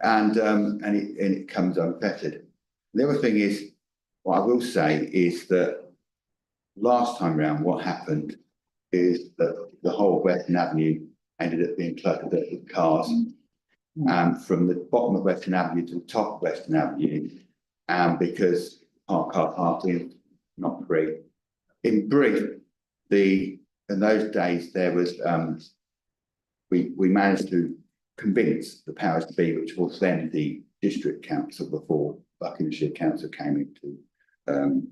it comes unvetted. The other thing is, what I will say is that last time round, what happened is that the whole Western Avenue ended up being cluttered with cars. From the bottom of Western Avenue to the top of Western Avenue, because car parking not free. In brief, in those days there was we managed to convince the powers to be, which was then the district council before Buckinghamshire Council came into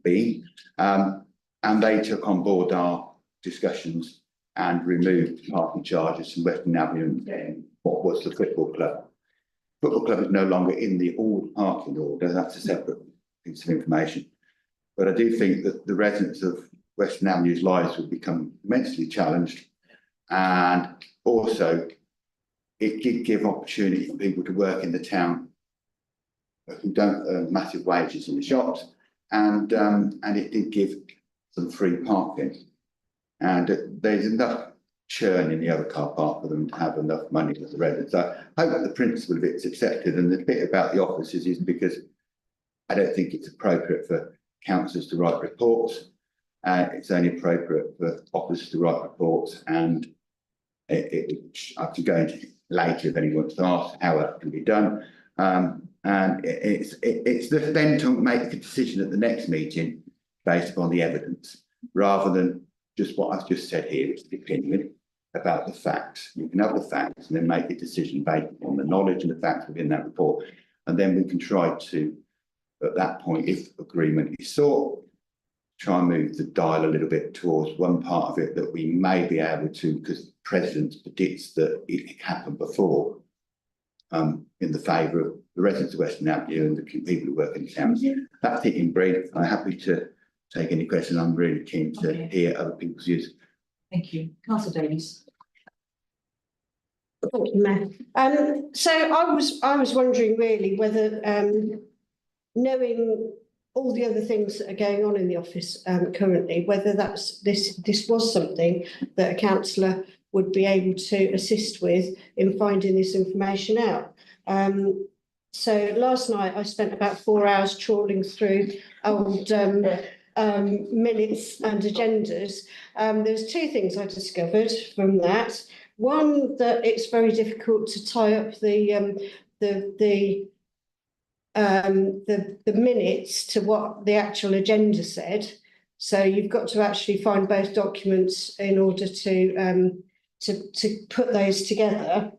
being. And they took on board our discussions and removed parking charges from Western Avenue and what was the football club. Football club is no longer in the all parking order, that's a separate piece of information. But I do think that the residents of Western Avenue's lives will become immensely challenged. And also, it did give opportunity for people to work in the town who don't earn massive wages in the shops. And it did give some free parking. And there's enough churn in the other car park for them to have enough money for the residents. So I hope the principle of it's accepted. And the bit about the offices is because I don't think it's appropriate for councillors to write reports. It's only appropriate for officers to write reports, and I can go into later if anyone wants to ask how that can be done. And it's then to make the decision at the next meeting based upon the evidence, rather than just what I've just said here, which is the opinion about the facts. You can have the facts and then make a decision based on the knowledge and the facts within that report. And then we can try to, at that point, if agreement is sought, try and move the dial a little bit towards one part of it that we may be able to, because the President predicts that it happened before, in the favour of the residents of Western Avenue and the people who work in the town. That's it in brief. I'm happy to take any questions. I'm really keen to hear other people's views. Thank you. Councillor Davies. Thank you, Mayor. So I was wondering really whether, knowing all the other things that are going on in the office currently, whether this was something that a councillor would be able to assist with in finding this information out. So last night I spent about 4 hours trawling through old minutes and agendas. There's two things I discovered from that. One, that it's very difficult to tie up the minutes to what the actual agenda said. So you've got to actually find both documents in order to put those together.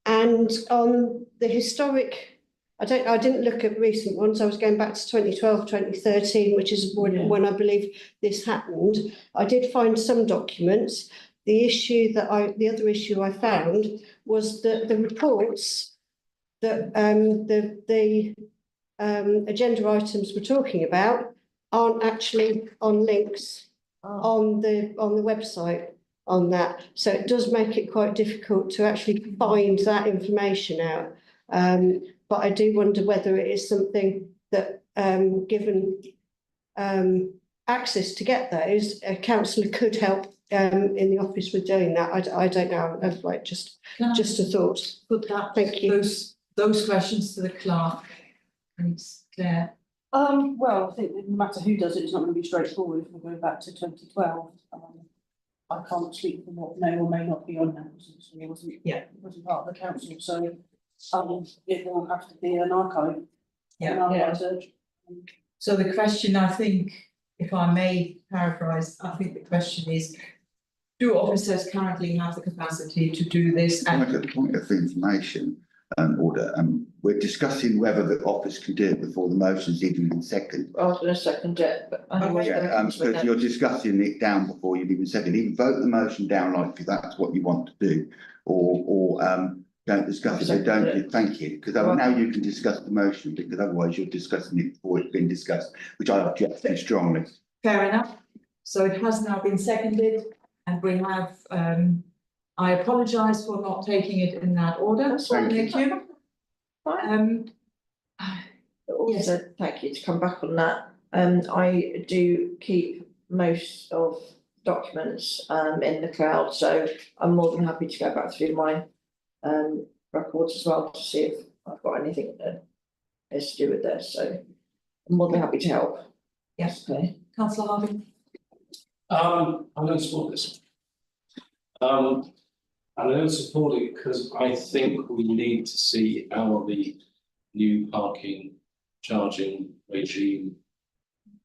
And on the historic, I didn't look at recent ones. I was going back to 2012, 2013, which is when I believe this happened. I did find some documents. The other issue I found was that the reports that the agenda items we're talking about aren't actually on links on the website on that. So it does make it quite difficult to actually find that information out. But I do wonder whether it is something that, given access to get those, a councillor could help in the office with doing that. I don't know. I'd like just a thought. Put that. Thank you. Those questions to the clerk. Thanks, Claire. Well, I think no matter who does it, it's not going to be straightforward if we're going back to 2012. I can't speak for what may or may not be on that. It wasn't part of the council, so it will have to be an archive. So the question, I think, if I may paraphrase, I think the question is, do officers currently have the capacity to do this? Like a point of information order, we're discussing whether the office can do it before the motion's even been seconded. I was going to second it, but because you're discussing it down before you've even seconded. Even vote the motion down like if that's what you want to do, or don't discuss it. So don't. Thank you, because now you can discuss the motion, because otherwise you're discussing it before it's been discussed, which I object to strongly. Fair enough. So it has now been seconded, and we have. I apologise for not taking it in that order. Thank you. Yes. Thank you to come back on that. I do keep most of documents in the cloud, so I'm more than happy to go back through my records as well to see if I've got anything that has to do with this. So I'm more than happy to help. Yes, okay. Councillor Harvey. I'm going to support this. And I don't support it because I think we need to see how the new parking charging regime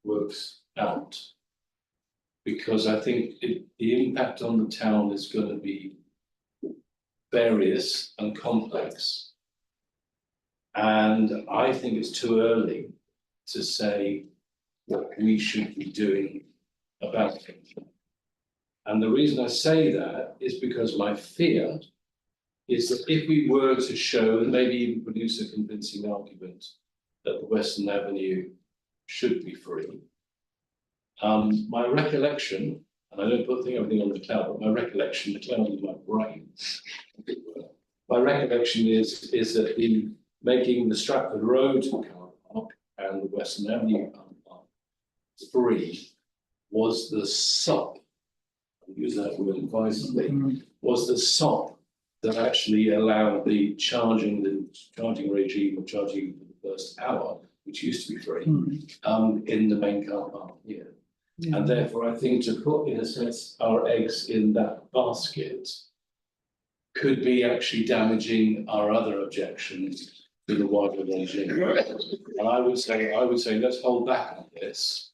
works out. Because I think the impact on the town is going to be various and complex. And I think it's too early to say what we should be doing about it. And the reason I say that is because my fear is that if we were to show and maybe even produce a convincing argument that the Western Avenue should be free, my recollection, and I don't put everything on the cloud, but my recollection, the cloud is my brain, as it were. My recollection is that the making the Stratford Road car park and the Western Avenue car park free was the sop, I'll use that word advisedly, was the sop that actually allowed the charging regime of charging for the first hour, which used to be free, in the main car park here. And therefore, I think to put, in a sense, our eggs in that basket could be actually damaging our other objections to the wider regime. And I would say, let's hold back on this.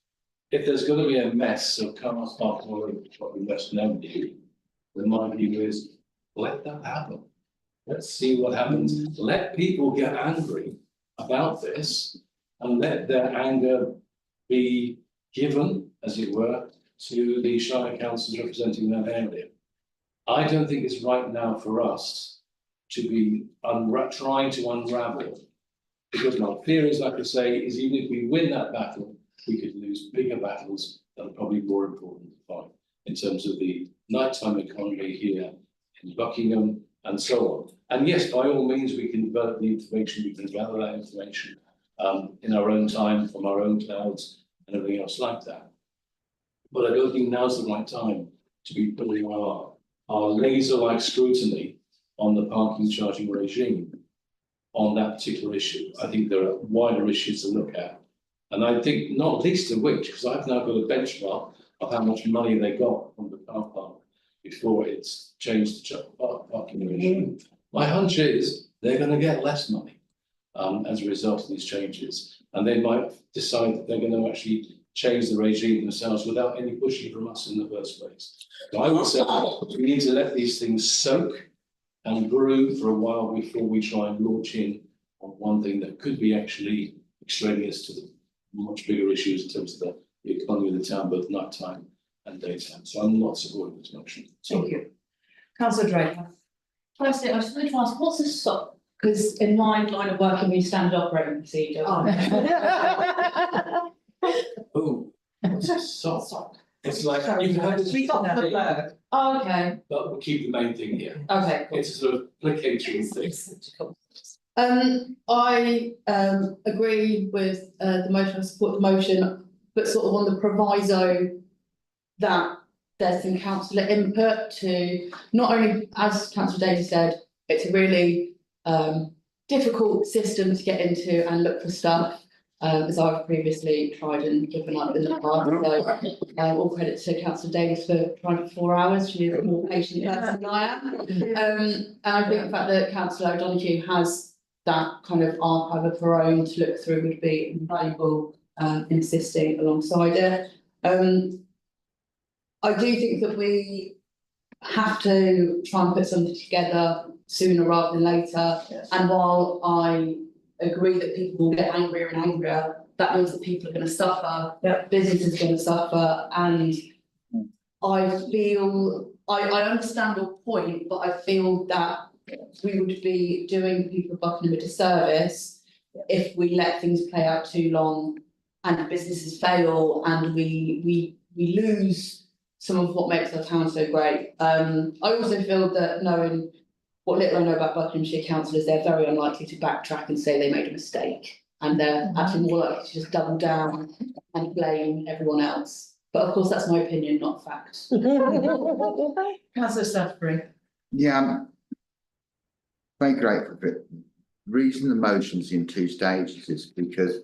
If there's going to be a mess of cars parked all over Western Avenue, then my view is, let that happen. Let's see what happens. Let people get angry about this and let their anger be given, as it were, to the Shire councils representing that area. I don't think it's right now for us to be trying to unravel, because my fear is, like I say, is even if we win that battle, we could lose bigger battles that are probably more important to fight in terms of the nighttime economy here in Buckingham and so on. And yes, by all means, we can develop the information, we can gather that information in our own time from our own clouds and everything else like that. But I don't think now's the right time to be putting our laser-like scrutiny on the parking charging regime on that particular issue. I think there are wider issues to look at. And I think not least of which, because I've now got a benchmark of how much money they got from the car park before it's changed to parking regime. My hunch is they're going to get less money as a result of these changes. And they might decide that they're going to actually change the regime themselves without any pushing from us in the first place. So I would say we need to let these things soak and brew for a while before we try and launch in on one thing that could be actually extraneous to the much bigger issues in terms of the economy of the town, both nighttime and daytime. So I'm not supporting this motion. Thank you. Councillor Draper. Firstly, I just wanted to ask, what's a SOP? Because in my line of work, we standard operating procedure. Oh, what's a SOP? It's like you've heard of it, Oh, okay. but we'll keep the main thing here. Okay, cool. It's a sort of placatory thing. I agree with the motion, I support the motion, but sort of on the proviso that there's some councillor input to not only, as Councillor Daly said, it's a really difficult system to get into and look for stuff, as I've previously tried and given up in the past. So all credit to Councillor Daly for trying for 4 hours. She's a more patient person than I am. And I think the fact that Councillor O'Donoghue has that kind of archive of her own to look through would be invaluable in assisting alongside it. I do think that we have to try and put something together sooner rather than later. Yes. And while I agree that people will get angrier and angrier, that means that people are going to suffer, businesses are going to suffer, and I feel, I understand your point, but I feel that we would be doing people of Buckingham a disservice if we let things play out too long and businesses fail and we lose some of what makes our town so great. I also feel that knowing what little I know about Buckinghamshire councillors, they're very unlikely to backtrack and say they made a mistake, and they're actually more likely to just double down and blame everyone else. But of course, that's my opinion, not fact. Councillor Slattery. Yeah, I'm very grateful for it. The reason the motion's in 2 stages is because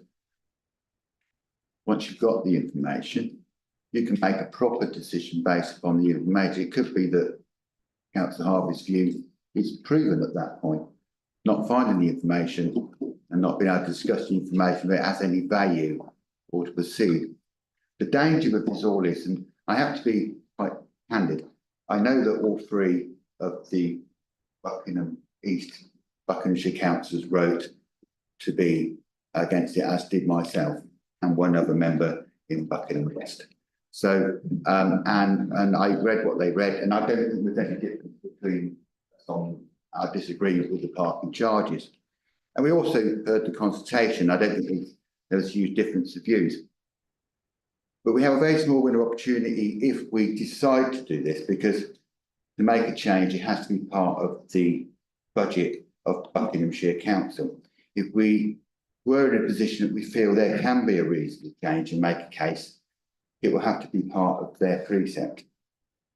once you've got the information, you can make a proper decision based upon the information. It could be that Councillor Harvey's view is proven at that point, not finding the information and not being able to discuss the information that has any value or to proceed. The danger of this all is, and I have to be quite candid, I know that all 3 of the Buckingham East Buckinghamshire councillors wrote to be against it, as did myself and one other member in Buckingham West. So, and I read what they read, and I don't think there's any difference between our disagreement with the parking charges. And we also heard the consultation. I don't think there was a huge difference of views. But we have a very small window of opportunity if we decide to do this, because to make a change, it has to be part of the budget of Buckinghamshire Council. If we were in a position that we feel there can be a reasonable change and make a case, it will have to be part of their precept.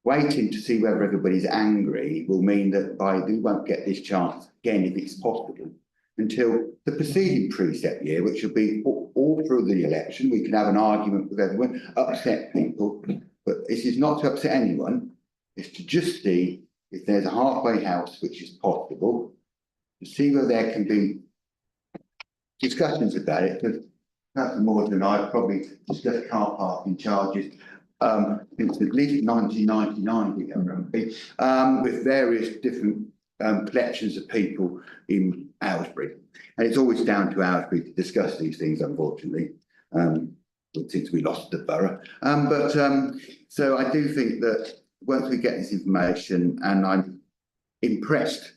Waiting to see whether everybody's angry will mean that we won't get this chance again, if it's possible, until the preceding precept year, which will be all through the election. We can have an argument with everyone, upset people, but this is not to upset anyone. It's to just see if there's a halfway house, which is possible, to see whether there can be discussions about it, because Councillor Morgan and I have probably discussed car parking charges since at least 1999, with various different collections of people in Aylesbury. And it's always down to Aylesbury to discuss these things, unfortunately, since we lost the borough. So I do think that once we get this information, and I'm impressed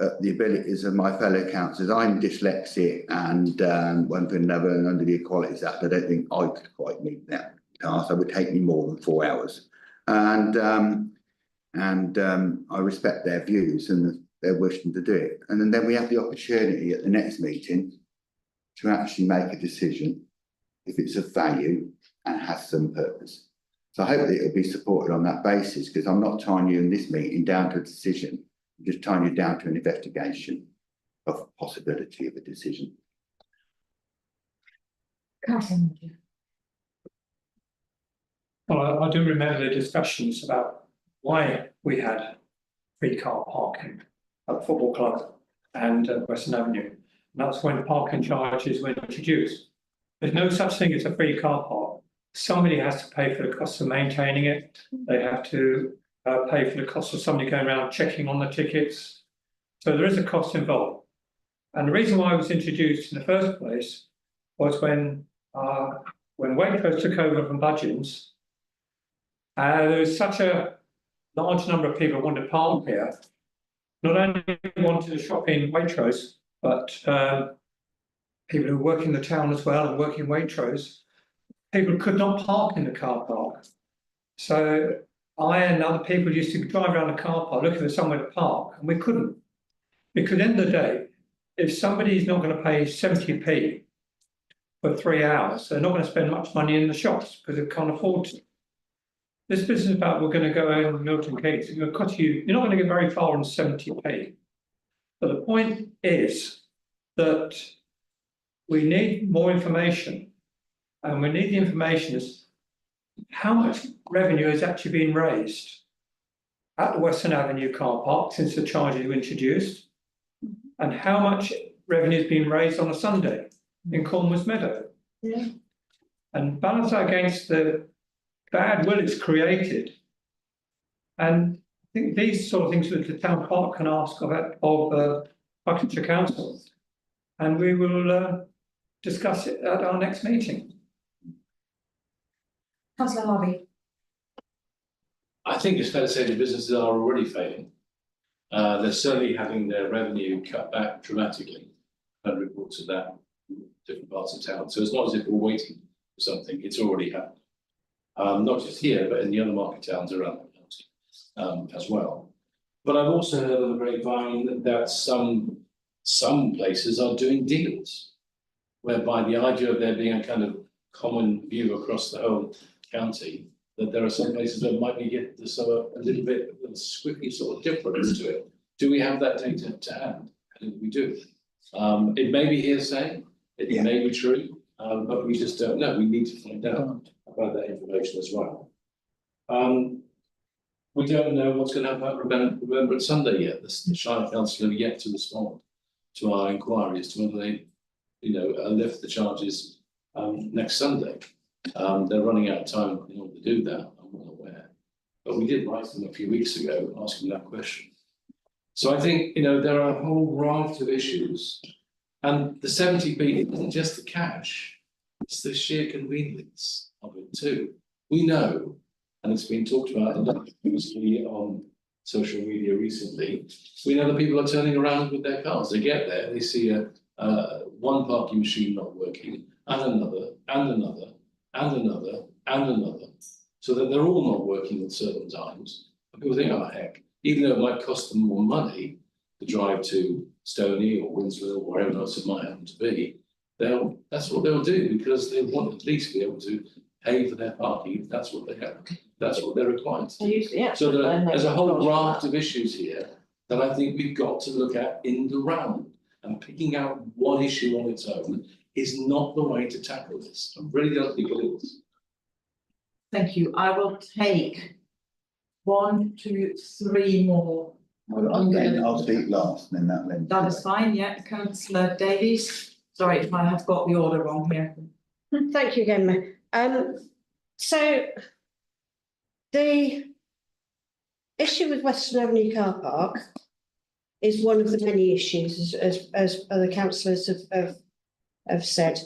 at the abilities of my fellow councillors. I'm dyslexic and one thing another, and under the Equalities Act, I don't think I could quite meet that task. It would take me more than 4 hours. And I respect their views and their wishing to do it. And then we have the opportunity at the next meeting to actually make a decision if it's of value and has some purpose. So I hope that it'll be supported on that basis, because I'm not tying you in this meeting down to a decision. I'm just tying you down to an investigation of possibility of a decision. Well, I do remember the discussions about why we had free car parking at the football club and Western Avenue. And that's when parking charges were introduced. There's no such thing as a free car park. Somebody has to pay for the cost of maintaining it. They have to pay for the cost of somebody going around checking on the tickets. So there is a cost involved. And the reason why it was introduced in the first place was when Waitrose took over from Buckingham, there was such a large number of people who wanted to park here. Not only wanted to shop in Waitrose, but people who work in the town as well and work in Waitrose, people could not park in the car park. So I and other people used to drive around the car park looking for somewhere to park, and we couldn't. Because at the end of the day, if somebody's not going to pay 70p for 3 hours, they're not going to spend much money in the shops because they can't afford to. This business about we're going to go in Milton Keynes, it's going to cost you, you're not going to get very far on 70p. But the point is that we need more information, and we need the information as how much revenue has actually been raised at the Western Avenue car park since the charges were introduced, and how much revenue has been raised on a Sunday in Cornwall Meadow. Yeah. And balance that against the bad will it's created. And I think these sort of things that the town clerk can ask of Buckinghamshire Council, and we will discuss it at our next meeting. Councillor Harvey. I think it's fair to say the businesses are already failing. They're certainly having their revenue cut back dramatically. I've had reports of that in different parts of town. So it's not as if we're waiting for something, it's already happened. Not just here, but in the other market towns around the county as well. But I've also heard on the grapevine that some places are doing deals, whereby the idea of there being a kind of common view across the whole county, that there are some places that might be get a little bit of a squiffy sort of difference to it. Do we have that data to hand? I think we do. It may be hearsay, it may be true, but we just don't know. We need to find out about that information as well. We don't know what's going to happen at Remembrance Sunday yet. The Shire Council have yet to respond to our inquiry as to whether they, lift the charges next Sunday. They're running out of time in order to do that, I'm well aware. But we did write them a few weeks ago asking that question. So I think, there are a whole raft of issues And the 70p isn't just the cash, it's the sheer convenience of it too. We know, and it's been talked about a lot recently on social media recently, we know that people are turning around with their cars. They get there, they see one parking machine not working, and another, and another, and another, and another, so that they're all not working at certain times. And people think, oh heck, even though it might cost them more money to drive to Stoney or Winslow or wherever else it might happen to be, that's what they'll do, because they want at least to be able to pay for their parking if that's what they have, that's what they're required to do. So there's a whole raft of issues here that I think we've got to look at in the round, and picking out one issue on its own is not the way to tackle this. I really don't think it is. Thank you. I will take 1, 2, 3 more. I'll speak last, and then that then. That is fine, yeah. Councillor Davies. Sorry if I have got the order wrong here. Thank you again, Mayor. So the issue with Western Avenue car park is one of the many issues, as other councillors have said.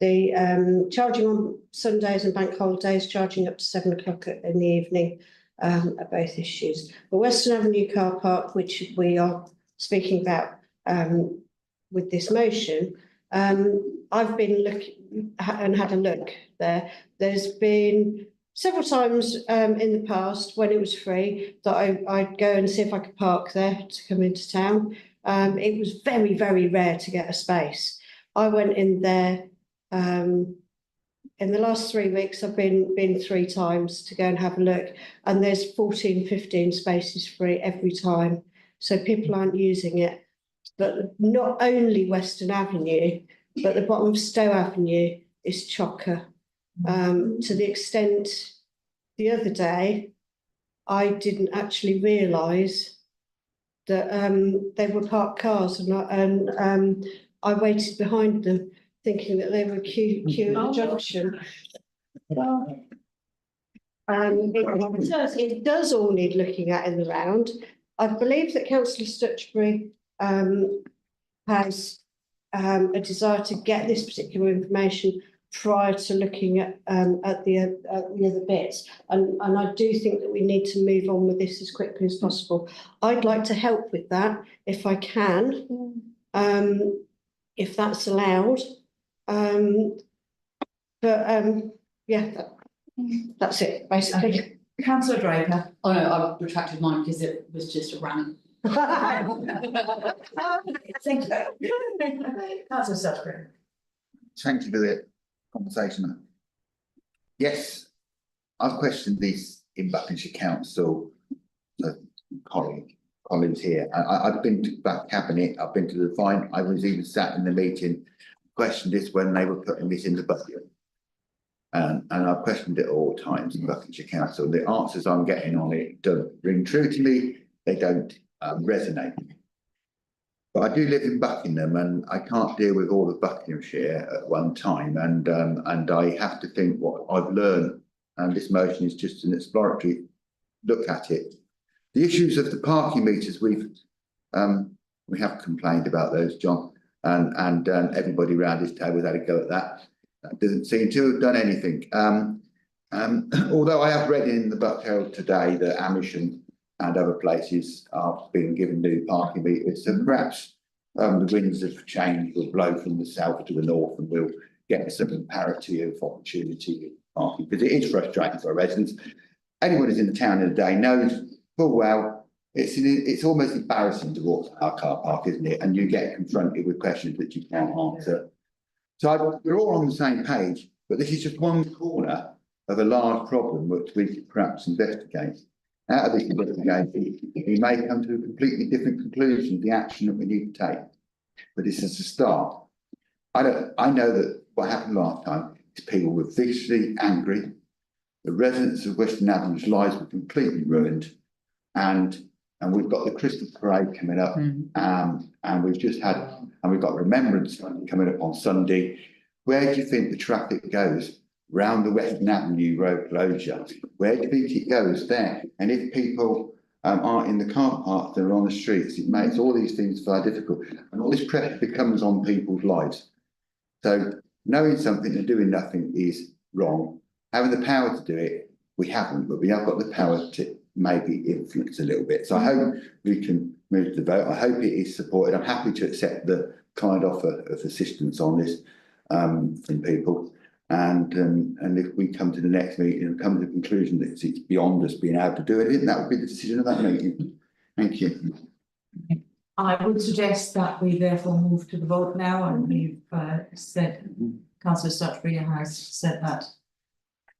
The charging on Sundays and bank holidays, charging up to 7 o'clock in the evening, are both issues. The Western Avenue car park, which we are speaking about with this motion, I've been looking and had a look there. There's been several times in the past when it was free that I'd go and see if I could park there to come into town. It was very, very rare to get a space. I went in there in the last 3 weeks. I've been 3 times to go and have a look, and there's 14, 15 spaces free every time. So people aren't using it. But not only Western Avenue, but the bottom of Stowe Avenue is chocker. To the extent the other day, I didn't actually realise that they were parked cars, and I waited behind them, thinking that they were queuing at the junction. It does all need looking at in the round. I believe that Councillor Stutchbury has a desire to get this particular information prior to looking at the other bits, and I do think that we need to move on with this as quickly as possible. I'd like to help with that if I can, if that's allowed. Yeah, that's it basically. Okay. Councillor Draper. Oh no, I retracted mine because it was just a rant. Thank you. Councillor Stutchbury. Thank you for the conversation. Yes, I've questioned this in Buckinghamshire Council, colleagues here. I've been to back cabinet, I've been to the fine, I was even sat in the meeting, questioned this when they were putting this in the budget. And I've questioned it all times in Buckinghamshire Council. The answers I'm getting on it don't ring true to me, they don't resonate. But I do live in Buckingham, and I can't deal with all of Buckinghamshire at one time, and I have to think what I've learned, and this motion is just an exploratory look at it. The issues of the parking meters, we have complained about those, John, and everybody around this table has had a go at that. That doesn't seem to have done anything. Although I have read in the Buck Herald today that Amersham and other places are being given new parking meters, so perhaps the winds have changed, will blow from the south to the north, and we'll get some parity of opportunity of parking, because it is frustrating for our residents. Anyone who's in the town in the day knows full well it's almost embarrassing to walk our car park, isn't it? And you get confronted with questions that you can't answer. So we're all on the same page, but this is just one corner of a large problem which we could perhaps investigate. Out of this investigation, we may come to a completely different conclusion, the action that we need to take. But this is a start. I know that what happened last time is people were viciously angry. The residents of Western Avenue's lives were completely ruined, and we've got the Christmas parade coming up, and we've got Remembrance coming up on Sunday. Where do you think the traffic goes? Round the Western Avenue road closure. Where do you think it goes there? And if people aren't in the car parks, they're on the streets. It makes all these things very difficult, and all this pressure becomes on people's lives. So knowing something and doing nothing is wrong. Having the power to do it, we haven't, but we have got the power to maybe influence a little bit. So I hope we can move to the vote. I hope it is supported. I'm happy to accept the kind offer of assistance on this from people. And if we come to the next meeting and come to the conclusion that it's beyond us being able to do it, that would be the decision of that meeting. Thank you. I would suggest that we therefore move to the vote now, and we've said, Councillor Stutbury has said that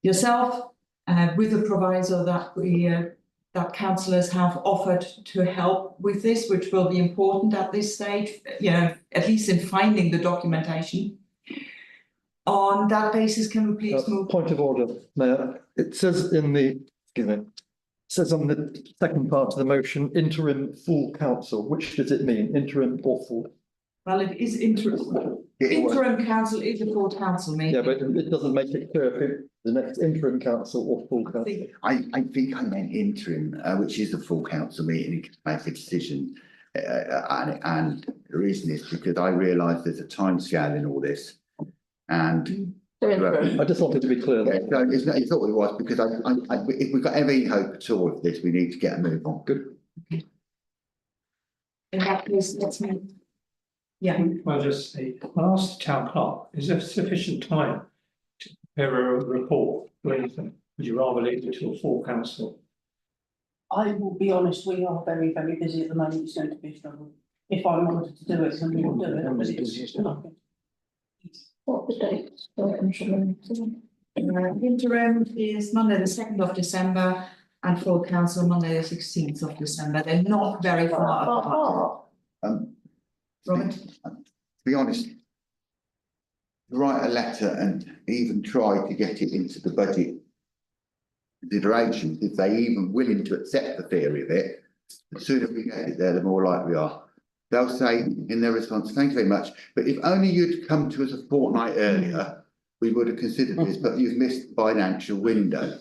yourself, with the proviso that that councillors have offered to help with this, which will be important at this stage, at least in finding the documentation. On that basis, can we please move? Point of order, Mayor. It says in the, excuse me, it says on the second part of the motion, interim full council. Which does it mean, interim or full? Well, it is interim. Interim council is a full council meeting. Yeah, but it doesn't make it clear if it's the next interim council or full council. I think I meant interim, which is the full council meeting, you can make a decision. And the reason is because I realise there's a timescale in all this. And I just wanted to be clear. Yeah, no, it's not what it was, because if we've got any hope at all of this, we need to get a move on. Good. In that case, let's move. Yeah. I'll just say, I'll ask the town clerk, is there sufficient time to prepare a report or anything? Would you rather leave it to a full council? I will be honest, we are very, very busy at the moment. It's going to be a struggle. If I wanted to do it, then we will do it, but it's nothing. What the dates for interim? Interim is Monday, the 2nd of December, and full council Monday, the 16th of December. They're not very far apart. Robert? To be honest, to write a letter and even try to get it into the budget considerations, if they even willing to accept the theory of it, the sooner we get it there, the more likely we are. They'll say in their response, thank you very much, but if only you'd come to us a fortnight earlier, we would have considered this, but you've missed the financial window.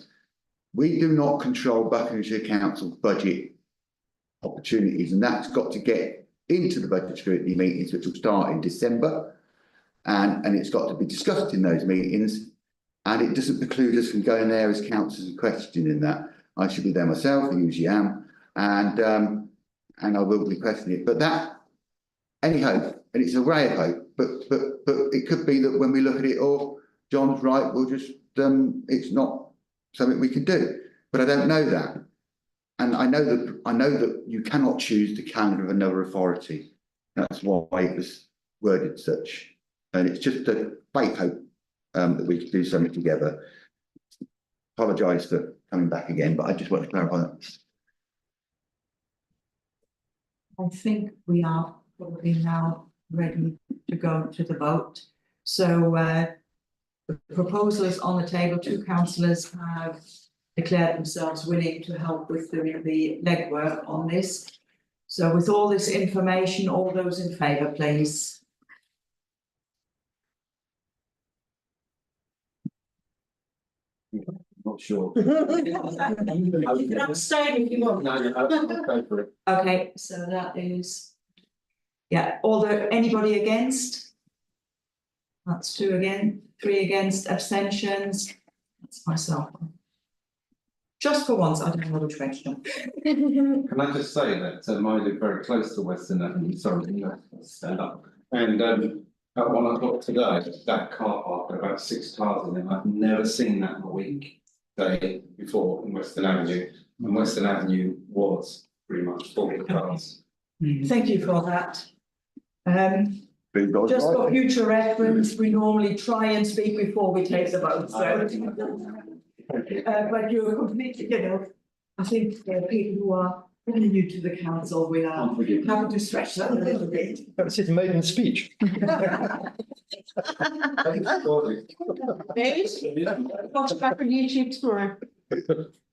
We do not control Buckinghamshire Council's budget opportunities, and that's got to get into the budget scrutiny meetings, which will start in December, and it's got to be discussed in those meetings, and it doesn't preclude us from going there as councillors and questioning that. I should be there myself, I usually am, and I will be questioning it, but that, any hope, and it's a ray of hope, but it could be that when we look at it, John's right, we'll just, it's not something we can do, but I don't know that. And I know that you cannot choose the calendar of another authority. That's why it was worded such. And it's just a faith hope that we can do something together. Apologise for coming back again, but I just want to clarify that. I think we are probably now ready to go to the vote. So the proposals on the table, 2 councillors have declared themselves willing to help with doing the legwork on this. So with all this information, all those in favour, please. Not sure. You can abstain if you want. No, go for it. Okay, so that is, yeah, anybody against? That's 2 again, 3 against, abstentions. That's myself. Just for once, I don't know which way to jump. Can I just say that I live very close to Western Avenue, sorry, stand up. And at 1 o'clock today, that car park had about 6 cars in it. I've never seen that in a weekday before in Western Avenue. And Western Avenue was pretty much full of cars. Thank you for that. Just for future reference, we normally try and speak before we take the vote, so. But you're completely, I think there are people who are really new to the council, we are having to stretch that a little bit. That was his maiden speech. Watch back on YouTube tomorrow.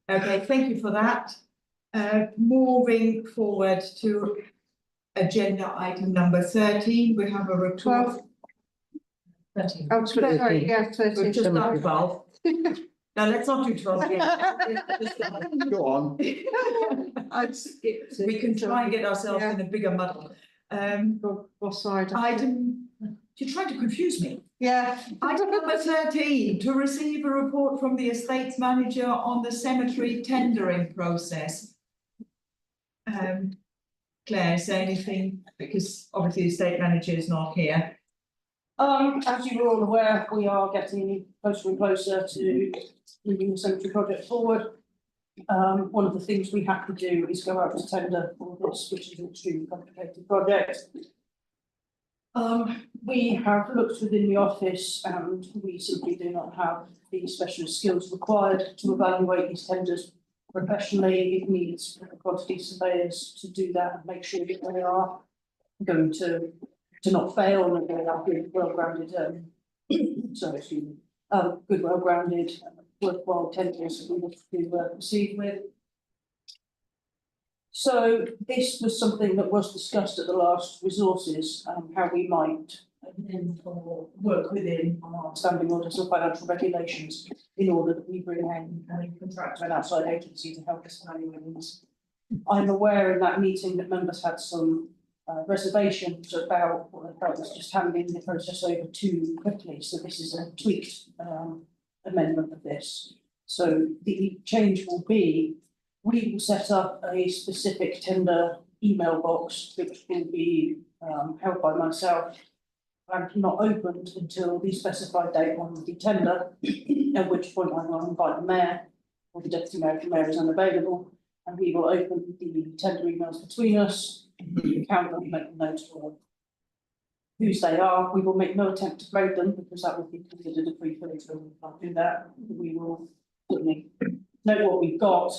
Okay, thank you for that. Moving forward to agenda item number 13, we have a report. 13. Oh, sorry, yeah, 13. We're just done 12. No, let's not do 12 again. Go on. I'd skip to. We can try and get ourselves in a bigger muddle. What side? You're trying to confuse me. Yeah. Item number 13, to receive a report from the estates manager on the cemetery tendering process. Claire, say anything, because obviously the estate manager is not here. As you are all aware, we are getting closer and closer to moving the cemetery project forward. One of the things we have to do is go out to tender for this, which is an extremely complicated project. We have looked within the office and we simply do not have the specialist skills required to evaluate these tenders professionally. It needs quantity surveyors to do that and make sure that they are going to not fail and that they are good, well-grounded, good, well-grounded, worthwhile tenders that we have to proceed with. So this was something that was discussed at the last resources, how we might work within our standing orders of financial regulations in order that we bring in a contractor and outside agency to help us evaluate this. I'm aware in that meeting that members had some reservations about what they felt was just handing the process over too quickly. So this is a tweaked amendment of this. So the change will be, we will set up a specific tender email box which will be held by myself and not opened until the specified date on the tender, at which point I will invite the mayor or the deputy mayor if the mayor is unavailable, and we will open the tender emails between us. Count them, make a note of whose they are. We will make no attempt to grade them because that would be considered a free filter and we can't do that. We will certainly know what we've got,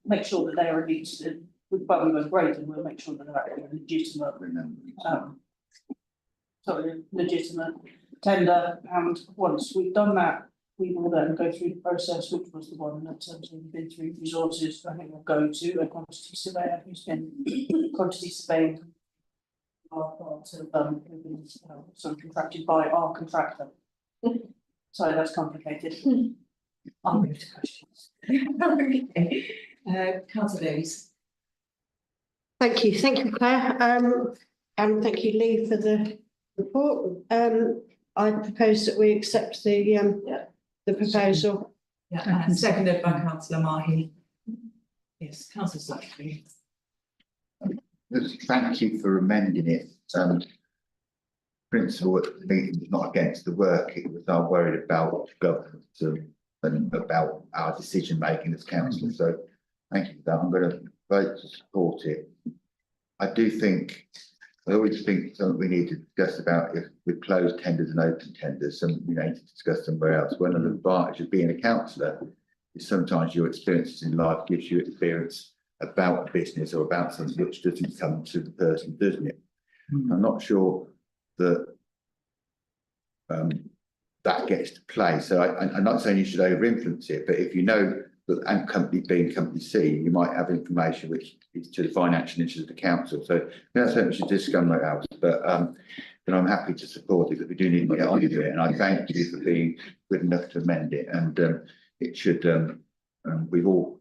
make sure that they are legitimate. We won't grade them, we'll make sure that they're actually legitimate tender. And once we've done that, we will then go through the process, which was the one that we've been through resources. I think we'll go to a quantity surveyor who's been quantity surveying our part of some contracted by our contractor. So that's complicated. I'll move to questions. Okay. Councillor Davies. Thank you, Claire, and thank you, Lee, for the report. I propose that we accept the proposal. Yeah, and seconded by Councillor Mahi. Yes, Councillor Sutton. Thank you for amending it. Principle at the meeting was not against the work, it was I'm worried about governance and about our decision making as council. So thank you for that. I'm going to vote to support it. I always think something we need to discuss about if we close tenders and open tenders, something we need to discuss somewhere else. One of the advantages of being a councillor is sometimes your experiences in life gives you experience about a business or about something which doesn't come to the person doing it. I'm not sure that that gets to play. So I'm not saying you should over influence it, but if you know that and company B and company C, you might have information which is to the financial interest of the council. So that's something we should discuss somewhere else. But I'm happy to support it because we do need to get on with it. And I thank you for being good enough to amend it. And it should we've all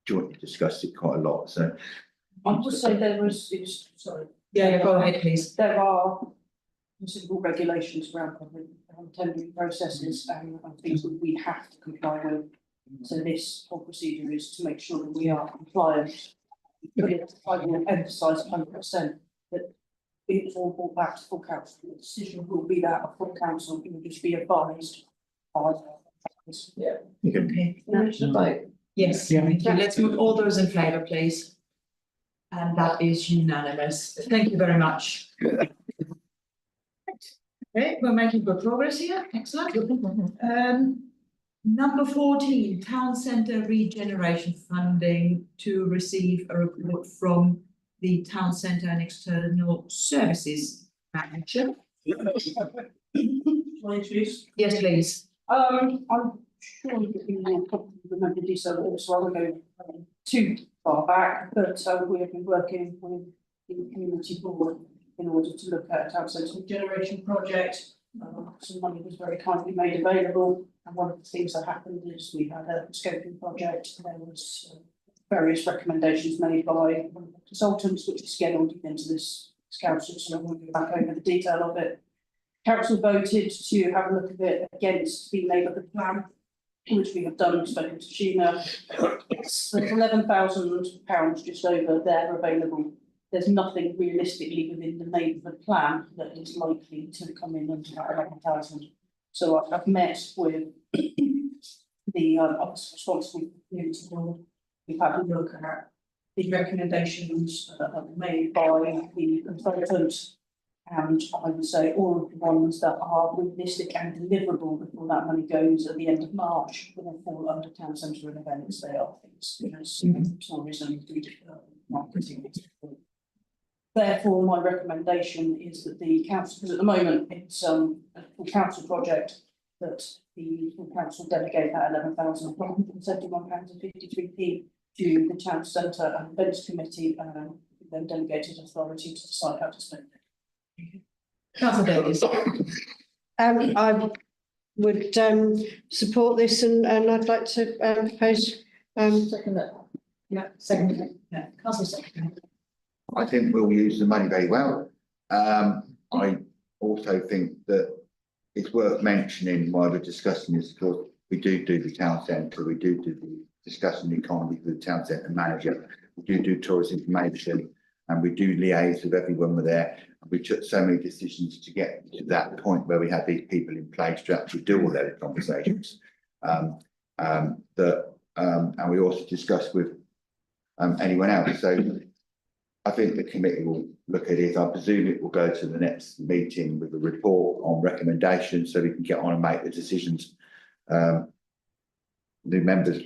jointly discussed it quite a lot. So I would say sorry. Yeah, go ahead, please. There are considerable regulations around tendering processes and things that we have to comply with. So this whole procedure is to make sure that we are compliant. I will emphasise 100% that it's all brought back to full council. The decision will be that of full council. It will just be advised by. Yeah. Okay. Yes. Thank you. Let's move all those in favour, please. And that is unanimous. Thank you very much. Okay, we're making good progress here. Excellent. Number 14, Town Centre Regeneration Funding to receive a report from the Town Centre and External Services Manager. Yes, please. I'm sure that you will probably remember the detail of this, so I won't go too far back, but we have been working with the community board in order to look at a town centre regeneration project. Some money was very kindly made available And one of the things that happened is we had a scoping project, there was various recommendations made by one of the consultants, which is again all deep into this council, so I won't go back over the detail of it. Council voted to have a look at it against the neighbourhood plan, which we have done, spoken to Sheena. There's £11,000 just over there available. There's nothing realistically within the neighbourhood plan that is likely to come in under that 11,000. So I've met with the officer responsible for the community board. We've had a look at the recommendations that are made by the consultant, and I would say all of the ones that are realistic and deliverable before that money goes at the end of March will fall under town centre and events. They are things tourism, marketing. Therefore, my recommendation is that the council, because at the moment it's a full council project, that the full council delegate that £11,171.53 to the town centre and events committee, then delegated authority to decide how to spend it. Councillor Davies. I would support this, and I'd like to propose Second that. Yeah, second that. Yeah, Councillor Secretary. I think we'll use the money very well. I also think that it's worth mentioning while we're discussing this, because we do the town centre, we do the discussing the economy with the town centre manager, we do tourist information, and we do liaise with everyone we're there. And we took so many decisions to get to that point where we had these people in place to actually do all those conversations. And we also discussed with anyone else. So I think the committee will look at it. I presume it will go to the next meeting with a report on recommendations, so we can get on and make the decisions. The members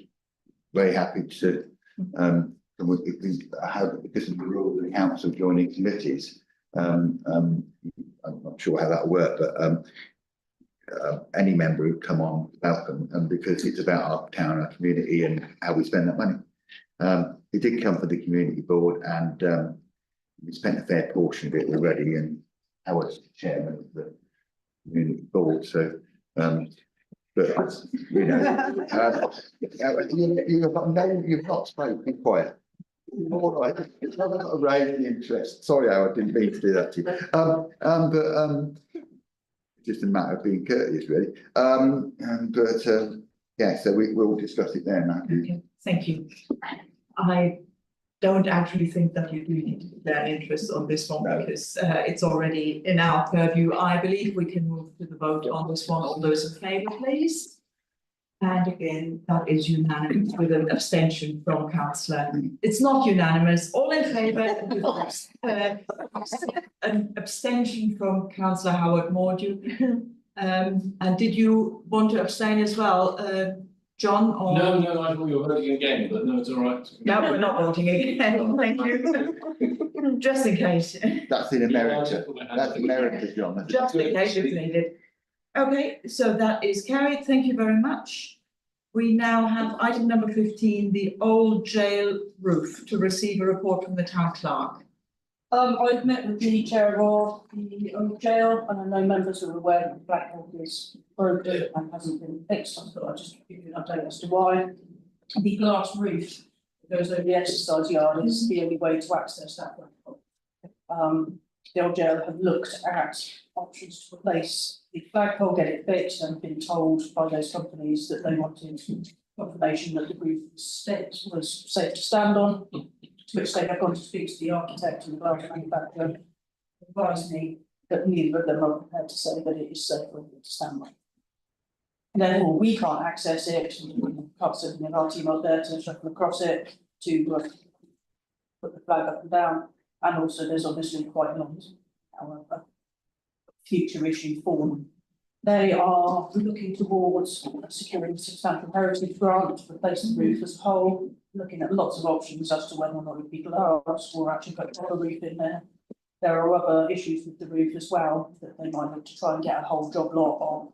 very happy to have, because of the rules of the council joining committees. I'm not sure how that will work, but any member who come on, welcome, and because it's about our town, our community, and how we spend that money. It did come from the community board, and we spent a fair portion of it already, and I was the chairman of the community board, so but you know, you've not spoken, be quiet. All right, it's not got to raise the interest. Sorry, I didn't mean to do that to you. Just a matter of being courteous, really. Yeah, so we will discuss it then. Okay, thank you. I don't actually think that you do need to declare interest on this one, because it's already in our purview. I believe we can move to the vote on this one. All those in favour, please. And again, that is unanimous with an abstention from councillor. It's not unanimous. All in favour, an abstention from councillor Howard Mordew. And did you want to abstain as well, John? Or... No, I thought you were voting again, but no, it's all right. No, we're not voting again. Thank you. Just in case. That's in America. That's America, John. Just in case it's needed. Okay, so that is carried. Thank you very much. We now have item number 15, the old jail roof, to receive a report from the town clerk. I've met with the chair of the old jail, and I know members are aware that the Blackhawk is broken and hasn't been fixed. I thought I'd just give you an update as to why. The glass roof that goes over the exercise yard is the only way to access that Blackhawk. The old jail have looked at options to replace the flagpole, get it fixed, and been told by those companies that they wanted confirmation that the roof was safe to stand on. To which they have gone to speak to the architect and the glass manufacturer, advised me that neither of them are prepared to say that it is safe for them to stand on. And therefore, we can't access it. We can't send our team up there to shuffle across it to put the flag up and down. And also, there's obviously quite a long, however, future issue for them. They are looking towards securing a substantial heritage grant to replace the roof as a whole, looking at lots of options as to whether or not it would be glass or actually put a roof in there. There are other issues with the roof as well that they might look to try and get a whole job lot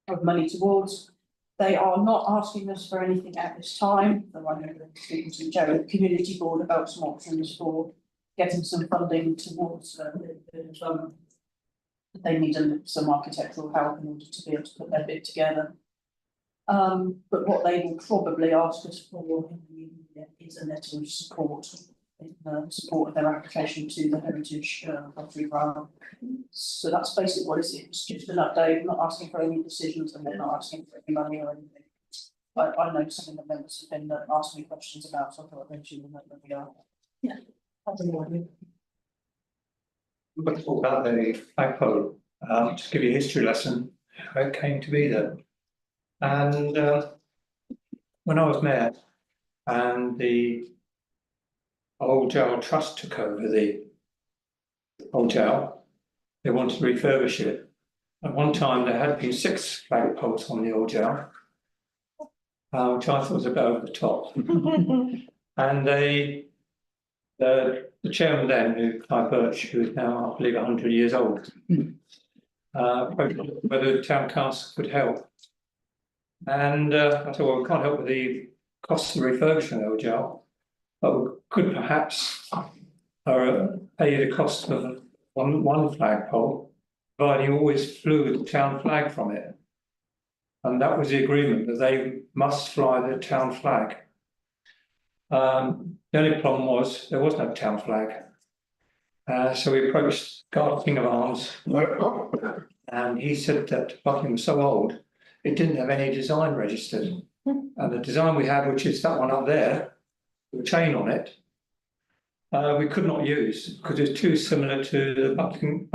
of money towards. They are not asking us for anything at this time, though I know they're speaking to the chair of the community board about some options for getting some funding towards they need some architectural help in order to be able to put their bid together. But what they will probably ask us for in the new year is a letter of support. In support of their application to the Heritage Lottery Grant. So that's basically what it is. It's just an update, not asking for any decisions and they're not asking for any money or anything. I know some of the members have been asking me questions about, so I thought I'd mention them that we are. Yeah. That's all I do. We'll talk about the flagpole, just give you a history lesson, how it came to be there. And when I was mayor and the Old Jail Trust took over the Old Jail, they wanted to refurbish it. At one time there had been 6 flagpoles on the Old Jail, which I thought was about over the top. And the chairman then, Clive Birch, who is now, I believe, 100 years old, whether the town council could help. And I thought, well, we can't help with the costs of refurbishing the Old Jail, but we could perhaps pay the cost of one flagpole, providing you always flew the town flag from it. And that was the agreement, that they must fly the town flag. The only problem was there was no town flag. So we approached King of Arms, and he said that Buckingham was so old, it didn't have any design registered. And the design we had, which is that one up there, with a chain on it, we could not use because it's too similar to the Buckingham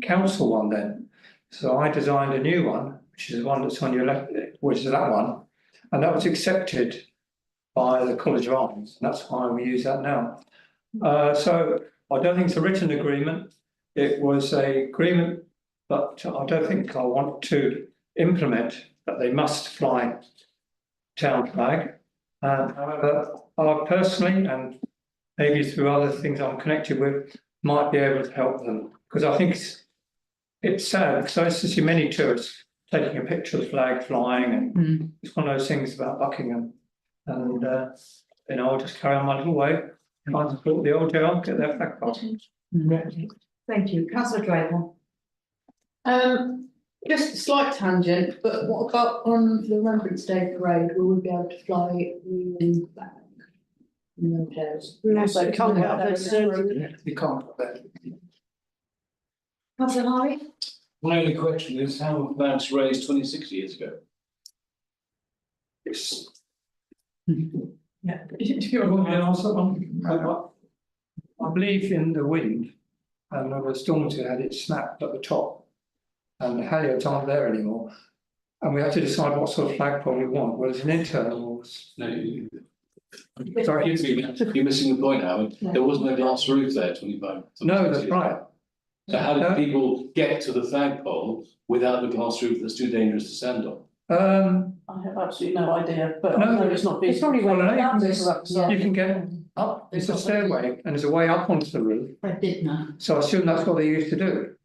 Council one then. So I designed a new one, which is the one that's on your left, which is that one, and that was accepted by the College of Arms, and that's why we use that now. So I don't think it's a written agreement. It was an agreement, but I don't think I want to implement that they must fly town flag. However, I personally, and maybe through other things I'm connected with, might be able to help them, because I think it's sad, because I used to see many tourists taking a picture of the flag flying, and it's one of those things about Buckingham. And I'll just carry on my little way, trying to support the Old Jail, get their flag pole. Thank you, Councillor Draper. Just a slight tangent, but what about on the Remembrance Day parade, will we be able to fly the Union flag? No chairs. No, so you can't have those. You can't put that. Councillor Harvey? My only question is, how were flags raised 26 years ago? Yeah. If you want me to answer one, I believe in the wind, and the Stormington had it snapped at the top, and the halyards aren't there anymore, and we have to decide what sort of flagpole we want, whether it's an internal or. No, sorry, you're missing the point, Howard. There wasn't a glass roof there 25. No, that's right. So how did people get to the flagpole without the glass roof that's too dangerous to stand on? I have absolutely no idea, but I know it's not. It's probably Well, well, you can get up, it's a stairway, and there's a way up onto the roof. I did know. So I assume that's what they used to do.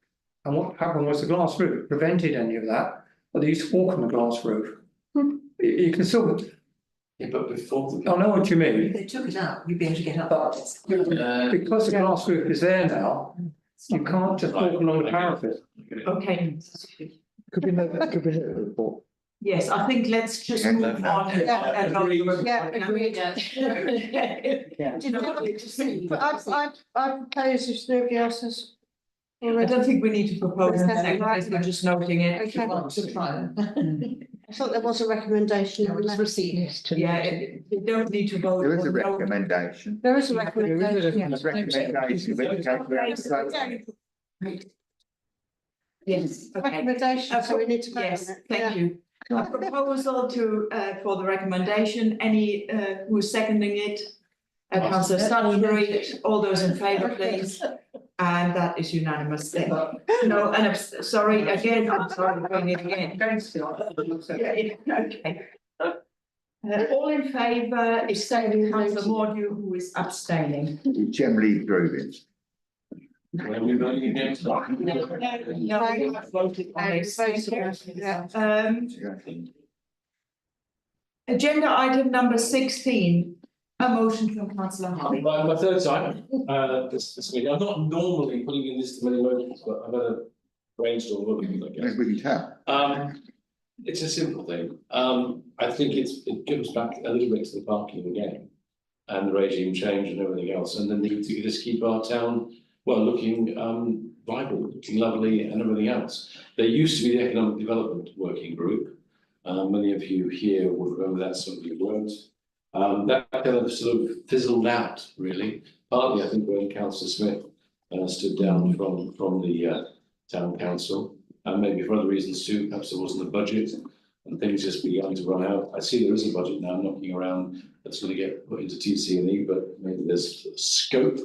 And what happened was the glass roof prevented any of that, but they used to walk on the glass roof. You can still. Yeah, but before the. I know what you mean. If they took it out, you'd be able to get up. But because the glass roof is there now, you can't just walk along the parapet. Okay, Could we know the report? yes, I think let's just move on. agreed. But I propose if nobody else has. I don't think we need to propose a second, we're just noting it. Okay. To try them. I thought there was a recommendation. There was received. Yeah, we don't need to vote. There is a or no. recommendation. There is a recommendation. There's a recommendation, but Yes, okay. Recommendation, so we need to vote on it. Yes, thank you. A proposal to, for the recommendation, any, who's seconding it? Councillor Stanbury, all those in favour, please. And that is unanimous then. No, and sorry, again, I'm sorry, I'm going it again. Yeah, okay. All in favour, except Councillor Mordew, who is abstaining. we generally approve it. When we're voting against. No, we have voted on this. Agenda item number 16, a motion from Councillor Harvey. My third time, this meeting, I'm not normally putting in this many motions, but I've had a brainstorm, what we can, I guess. As we can tell. It's a simple thing. I think it comes back a little bit to the parking again. And the regime change and everything else, and the need to just keep our town, well, looking vibrant, looking lovely and everything else. There used to be the Economic Development Working Group. Many of you here would remember that, some of you won't. That kind of sort of fizzled out, really. Partly, I think, when Councillor Smith stood down from the town council, and maybe for other reasons too. Perhaps there wasn't a budget, and things just began to run out. I see there is a budget now knocking around that's going to get put into TC&E, but maybe there's scope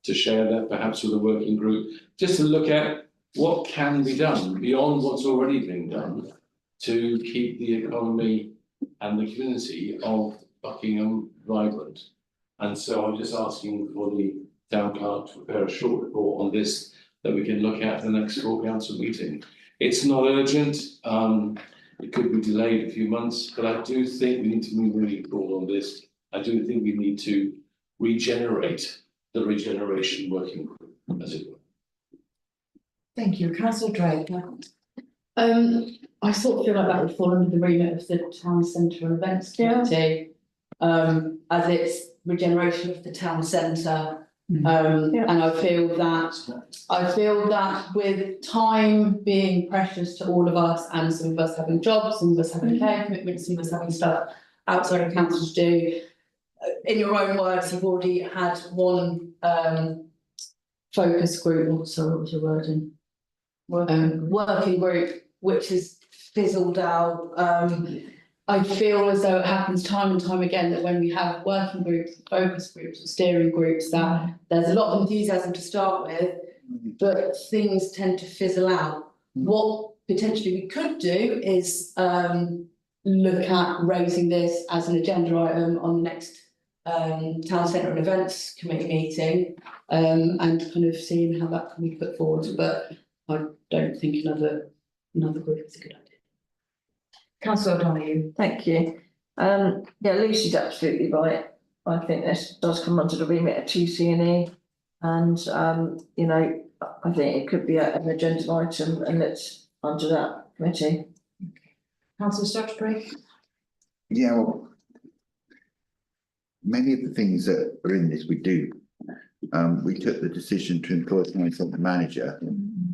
to share that perhaps with a working group, just to look at what can be done beyond what's already been done to keep the economy and the community of Buckingham vibrant. And so I'm just asking for the town clerk to prepare a short report on this that we can look at the next full council meeting. It's not urgent. It could be delayed a few months, but I do think we need to move really forward on this. I do think we need to regenerate the regeneration working group, as it were. Thank you, Councillor Draper. I sort of feel like that would fall under the remit of the town centre and events committee. As it's regeneration of the town centre. And I feel that with time being precious to all of us, and some of us having jobs, some of us having care commitments, some of us having stuff outside of council to do. In your own words, you've already had one focus group, sorry, what was your wording? Working group, which has fizzled out. I feel as though it happens time and time again that when we have working groups, focus groups, or steering groups, that there's a lot of enthusiasm to start with, but things tend to fizzle out. What potentially we could do is look at raising this as an agenda item on the next town centre and events committee meeting, and kind of seeing how that can be put forward. But I don't think another group is a good idea. Councillor O'Donoghue. Thank you. Yeah, Lucy's absolutely right. I think this does come under the remit of TC&E, and you know, I think it could be an agenda item, and it's under that committee. Councillor Stutchbury. Yeah, well, many of the things that are in this we do. We took the decision to employ a county centre manager,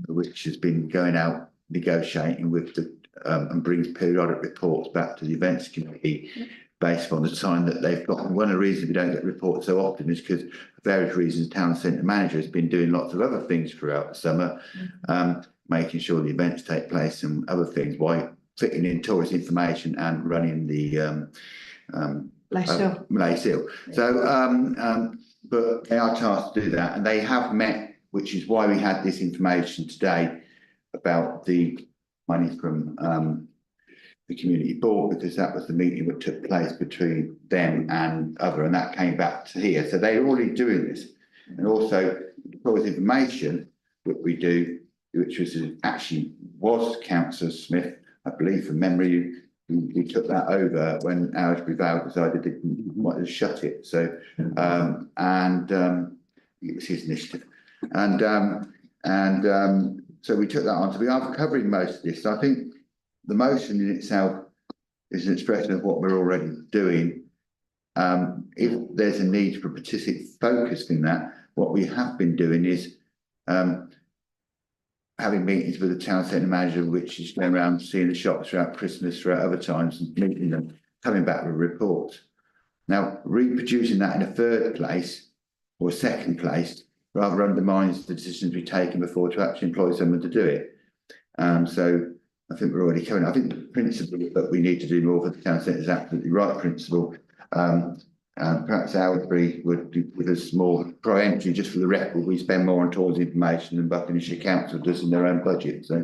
which has been going out negotiating with the and brings periodic reports back to the events committee based on the time that they've got. And one of the reasons we don't get reports so often is because for various reasons, the town centre manager has been doing lots of other things throughout the summer, making sure the events take place and other things, while fitting in tourist information and running the Lay-Seal. So, but they are tasked to do that, and they have met, which is why we had this information today about the money from the community board, because that was the meeting that took place between them and and that came back to here. So they're already doing this. And also the information that we do, which was actually was Councillor Smith, I believe from memory, we took that over when Aylesbury Vale decided they wanted to shut it. So it was his initiative. So we took that on. So we are covering most of this. So I think the motion in itself is an expression of what we're already doing. If there's a need for particular focus in that, what we have been doing is having meetings with the town centre manager, which is going around seeing the shops throughout Christmas, throughout other times, and meeting them, coming back with reports. Now, reproducing that in a third place or a second place rather undermines the decisions we've taken before to actually employ someone to do it. So I think we're already coming. I think the principle that we need to do more for the town centre is absolutely right principle. Perhaps Aylesbury would give us more pro-entry. Just for the record, we spend more on towards information than Buckinghamshire Council does in their own budget. So,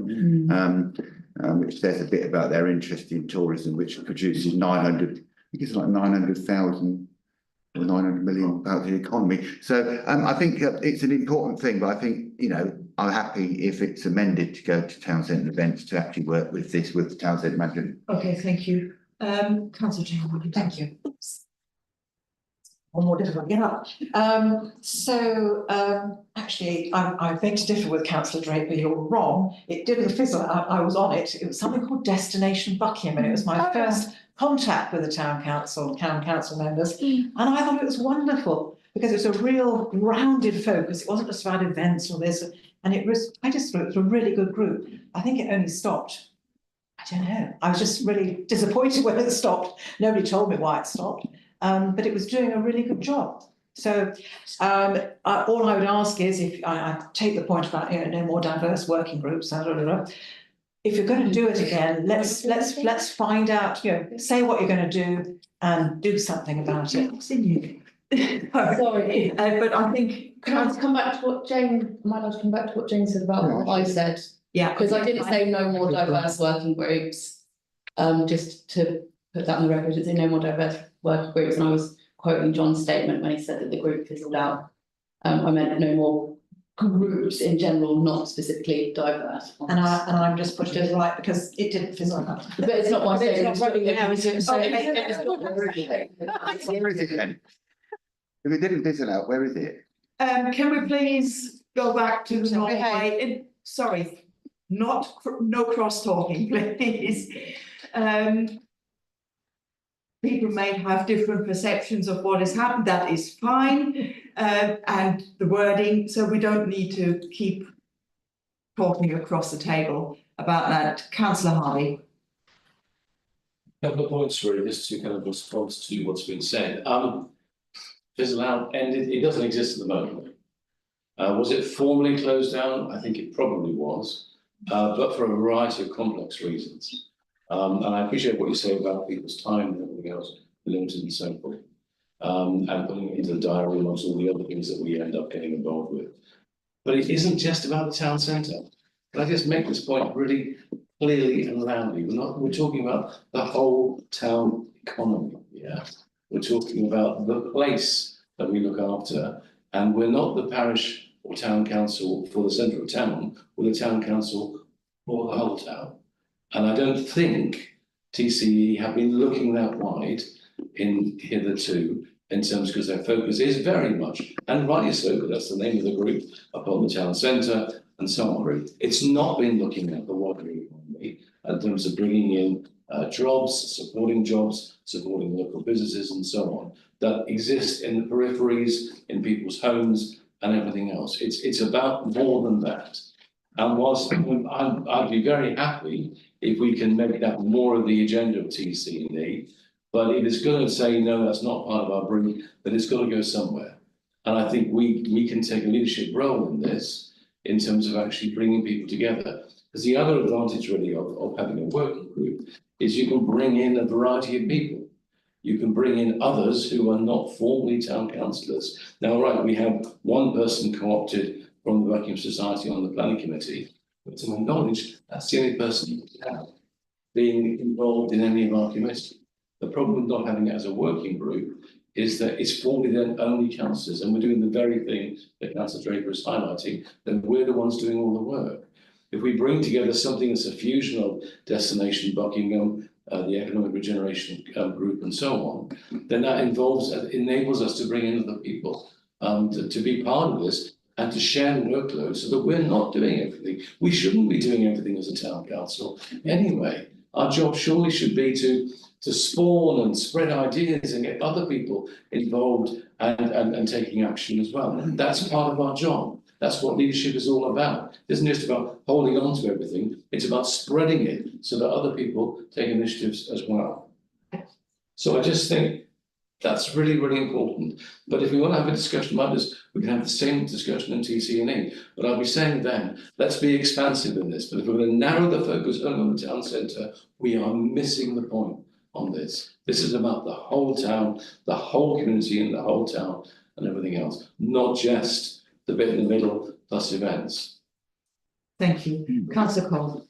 which says a bit about their interest in tourism, which produces 900, I think it's like 900,000 or 900 million about the economy. So I think it's an important thing, but I think, you know, I'm happy if it's amended to go to town centre events to actually work with this with the town centre manager. Okay, thank you. Councillor Chamberlain, thank you. or more difficult to get up. Actually, I beg to differ with Councillor Draper, you're wrong. It didn't fizzle out, I was on it. It was something called Destination Buckingham, and it was my first contact with the town council members. And I thought it was wonderful because it was a real rounded focus. It wasn't just about events or this, and I just thought it was a really good group. I think it only stopped. I don't know. I was just really disappointed when it stopped. Nobody told me why it stopped. But it was doing a really good job. So all I would ask is, if I take the point about no more diverse working groups, if you're going to do it again, let's find out, say what you're going to do and do something about it. Sorry, But I think. can I just come back to what Jane, am I allowed to come back to what Jane said about what I said? Yeah. Because I didn't say no more diverse working groups, just to put that on the record, it's no more diverse working groups, and I was quoting John's statement when he said that the group fizzled out. I meant no more groups in general, not specifically diverse. And I'm just pushing it right because it didn't fizzle out. But it's not my statement. It's not running now, is it? So Where is it then? If it didn't fizzle out, where is it? Can we please go back to the normal way? Sorry, no cross talking, please. People may have different perceptions of what has happened, that is fine, and the wording, so we don't need to keep talking across the table about that. Councillor Harvey. Couple of points really, just to kind of respond to what's been said. Fizzle out ended, it doesn't exist at the moment. Was it formally closed down? I think it probably was, but for a variety of complex reasons. And I appreciate what you say about people's time and everything else, limited and so forth. And putting it into the diary amongst all the other things that we end up getting involved with. But it isn't just about the town centre. Can I just make this point really clearly and loudly? We're talking about the whole town economy, yeah. We're talking about the place that we look after, and we're not the parish or town council for the centre of town, we're the town council for the whole town. And I don't think TCE have been looking that wide in hitherto in terms, because their focus is very much, and rightly so, because that's the name of the group, upon the town centre and so on. It's not been looking at the wider economy in terms of bringing in jobs, supporting local businesses and so on, that exist in the peripheries, in people's homes and everything else. It's about more than that. And whilst I'd be very happy if we can make that more of the agenda of TCE, but if it's going to say, no, that's not part of our brief, then it's got to go somewhere. And I think we can take a leadership role in this in terms of actually bringing people together. Because the other advantage really of having a working group is you can bring in a variety of people. You can bring in others who are not formally town councillors. Now, right, we have one person co-opted from the Buckingham Society on the planning committee, but to my knowledge, that's the only person we have being involved in any of our committees. The problem with not having it as a working group is that it's formally then only councillors, and we're doing the very thing that Councillor Draper is highlighting, that we're the ones doing all the work. If we bring together something that's a fusion of Destination Buckingham, the Economic Regeneration Group and so on, then that enables us to bring in other people to be part of this and to share the workload so that we're not doing everything. We shouldn't be doing everything as a town council anyway. Our job surely should be to spawn and spread ideas and get other people involved and taking action as well. That's part of our job. That's what leadership is all about. It isn't just about holding on to everything, it's about spreading it so that other people take initiatives as well. So I just think that's really, really important. But if we want to have a discussion about this, we can have the same discussion in TCE. But I'll be saying then, let's be expansive in this. But if we're going to narrow the focus only on the town centre, we are missing the point on this. This is about the whole town, the whole community and the whole town and everything else, not just the bit in the middle plus events. Thank you. Councillor Cole.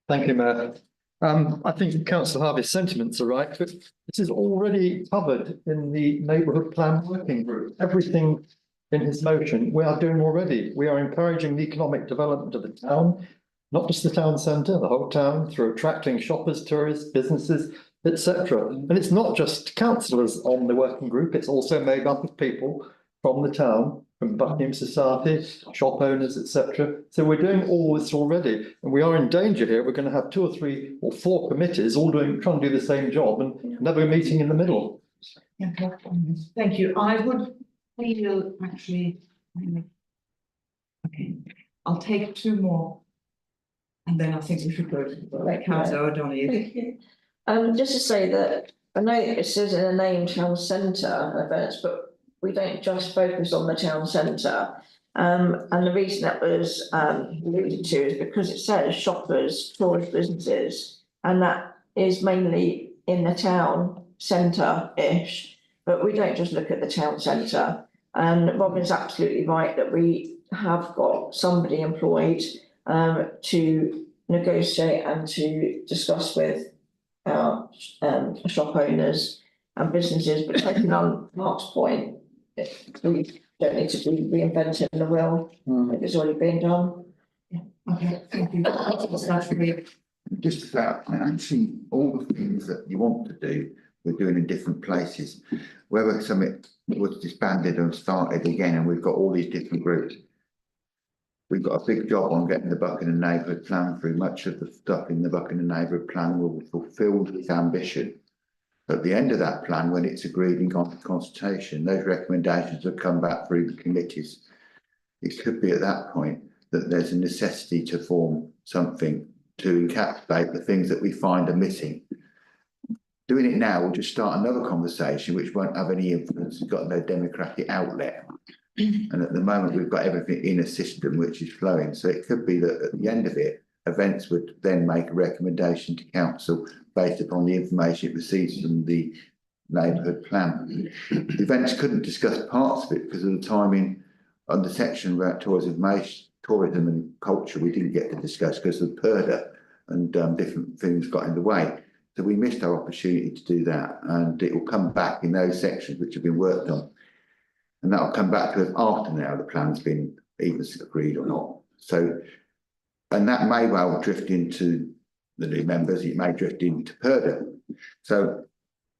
Thank you, Mayor. I think Councillor Harvey's sentiments are right, but this is already covered in the neighbourhood plan working group. Everything in his motion we are doing already. We are encouraging the economic development of the town, not just the town centre, the whole town, through attracting shoppers, tourists, businesses, etc. And it's not just councillors on the working group, it's also made up of people from the town, from Buckingham Society, shop owners, etc. So we're doing all this already, and we are in danger here. We're going to have 2 or 3 or 4 committees all trying to do the same job and never meeting in the middle. Okay, thank you. I would feel actually. Okay, I'll take 2 more. And then I think we should go to the council, don't you? Just to say that I know it says in the name town centre events, but we don't just focus on the town centre. And the reason that was alluded to is because it says shoppers, tourist businesses, and that is mainly in the town centre-ish. But we don't just look at the town centre. And Robin's absolutely right that we have got somebody employed to negotiate and to discuss with our shop owners and businesses. But taking on Mark's point, we don't need to be reinventing the wheel. It's already been done. Okay, thank you. Just about, actually, all the things that you want to do, we're doing in different places. Whether something was disbanded and started again, and we've got all these different groups. We've got a big job on getting the Buckingham neighbourhood plan through. Much of the stuff in the Buckingham neighbourhood plan will fulfil this ambition. At the end of that plan, when it's agreed in consultation, those recommendations will come back through the committees. It could be at that point that there's a necessity to form something to encapsulate the things that we find are missing. Doing it now will just start another conversation which won't have any influence. It's got no democratic outlet. And at the moment, we've got everything in a system which is flowing. So it could be that at the end of it, events would then make a recommendation to council based upon the information it receives from the neighbourhood plan. The events couldn't discuss parts of it because of the timing on the section about tourism and culture. We didn't get to discuss because of PERDA and different things got in the way. So we missed our opportunity to do that, and it will come back in those sections which have been worked on. And that'll come back to us after now the plan's been either agreed or not. So, and that may well drift into the new members, it may drift into PERDA. So,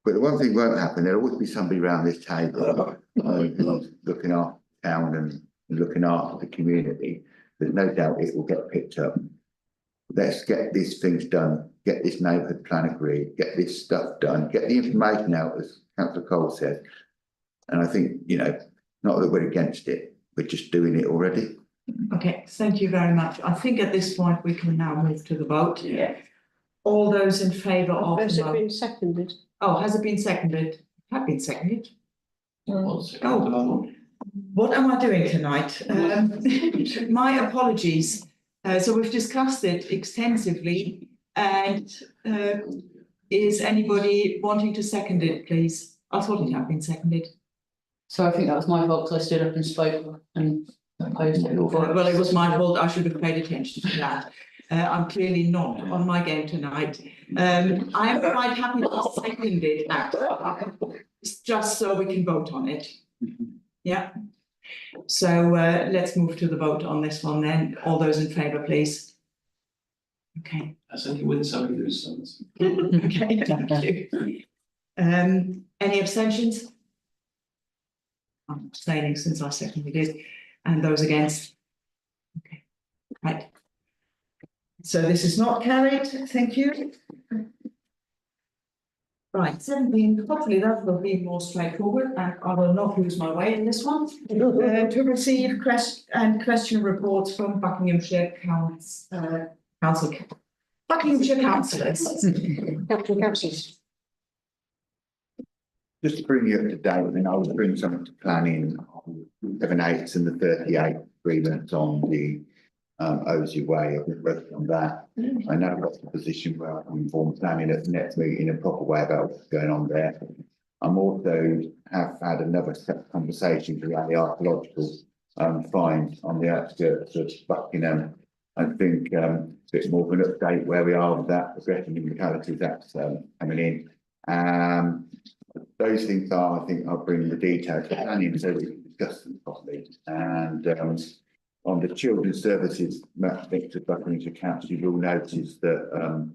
but the one thing won't happen, there'll always be somebody around this table who's looking after town and looking after the community. There's no doubt it will get picked up. Let's get these things done, get this neighbourhood plan agreed, get this stuff done, get the information out, as Councillor Cole said. And I think, you know, not that we're against it, we're just doing it already. Okay, thank you very much. I think at this point we can now move to the vote. Yeah. All those in favour of. Has it been seconded? Oh, has it been seconded? Have been seconded. Oh, what am I doing tonight? My apologies. So we've discussed it extensively, and is anybody wanting to second it, please? I thought it had been seconded. So I think that was my fault because I stood up and spoke and opposed it. Well, it was my fault. I should have paid attention to that. I'm clearly not on my game tonight. I am quite happy to second it now, just so we can vote on it. Yeah. So let's move to the vote on this one then. All those in favour, please. Okay. That's only with somebody who's sons. Okay, thank you. Any abstentions? I'm abstaining since I seconded it. And those against? Okay, right. So this is not carried, thank you. Right, 17, hopefully that will be more straightforward and I will not lose my way in this one. To receive question reports from Buckinghamshire Buckinghamshire councillors. Council councillors. Just to bring you up to date, I mean, I was bringing something to planning on 7/8 and the 38 agreements on the Ozy Way. I've been working on that. I now got to the position where I can inform planning at the next meeting in a proper way about what's going on there. I'm also have had another set of conversations around the archaeological find on the outskirts of Buckingham. I think a bit more of an update where we are with that progression in localities that's coming in. Those things are, I think I'll bring the details to planning so we can discuss them properly. And on the children's services, I think to Buckinghamshire Council, you will notice that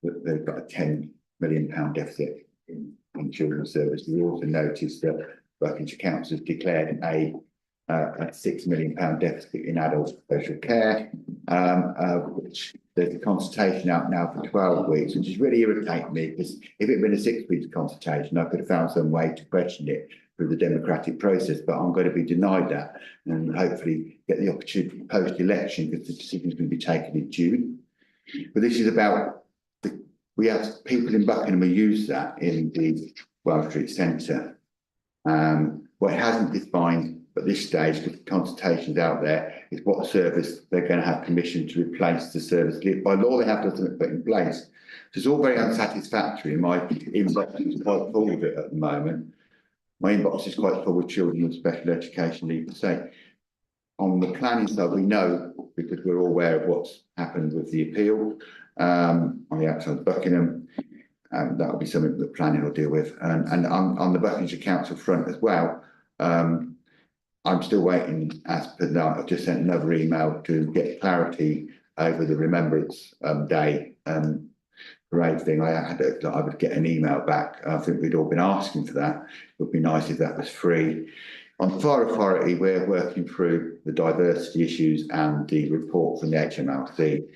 that they've got a 10 £6 million deficit in children's service. We also noticed that Buckingham Council has declared a £6 million deficit in adult social care, which there's a consultation out now for 12 weeks, which is really irritating me, because if it had been a 6 week consultation, I could have found some way to question it through the democratic process, but I'm going to be denied that, and hopefully get the opportunity post-election, because the decision is going to be taken in June. But this is about we have people in Buckingham who use that in the Wells Street Centre. What it hasn't defined at this stage, because the consultation's out there, is what service they're going to have permission to replace the service. By law, they have to put in place. So it's all very unsatisfactory. My inbox is quite full of it at the moment. My inbox is quite full with children with special education needs. So on the planning side, we know, because we're all aware of what's happened with the appeal on the outside of Buckingham. That will be something that planning will deal with. And on the Buckingham Council front as well, I'm still waiting, as per now, I've just sent another email to get clarity over the Remembrance Day parade thing. I would get an email back. I think we'd all been asking for that. It would be nice if that was free. On Fire Authority, we're working through the diversity issues and the report from the HMLC,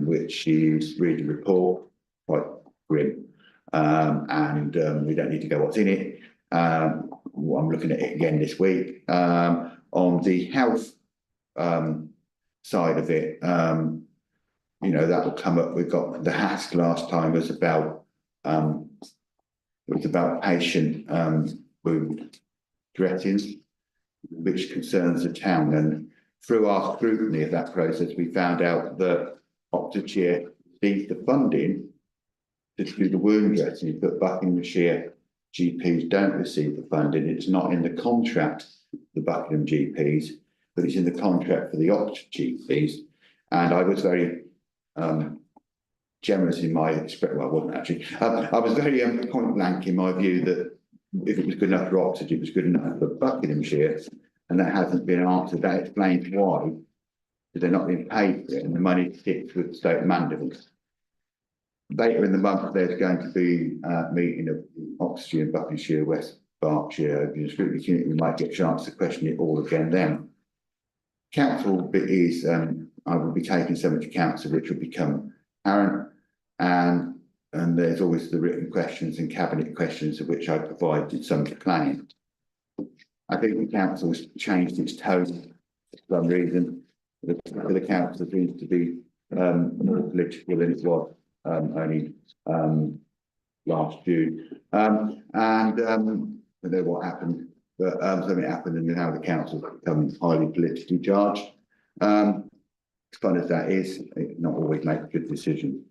which is read the report, quite grim, and we don't need to go what's in it. I'm looking at it again this week. On the health side of it, you know, that will come up. We've got the HASC last time was about patient wound dressings, which concerns the town. And through our scrutiny of that process, we found out that Oxfordshire received the funding to do the wound dressing, but Buckinghamshire GPs don't receive the funding. It's not in the contract for the Buckingham GPs, but it's in the contract for the Oxford GPs. And I was very generous in my expression. Well, I wasn't actually. I was very point blank in my view that if it was good enough for Oxford, it was good enough for Buckinghamshire, and that hasn't been answered. That explains why they're not being paid for it, and the money sits with state mandates. Later in the month, there's going to be a meeting of Oxfordshire and Buckinghamshire, West Berkshire, the scrutiny community. We might get a chance to question it all again then. Council bit is, I will be taking something to council which will become apparent, and there's always the written questions and cabinet questions, of which I provided some to planning. I think the council has changed its tone for some reason. The council seems to be more political than it was only last June. I don't know what happened, but something happened, and now the council's become highly politically charged. As fun as that is, it not always makes good decisions.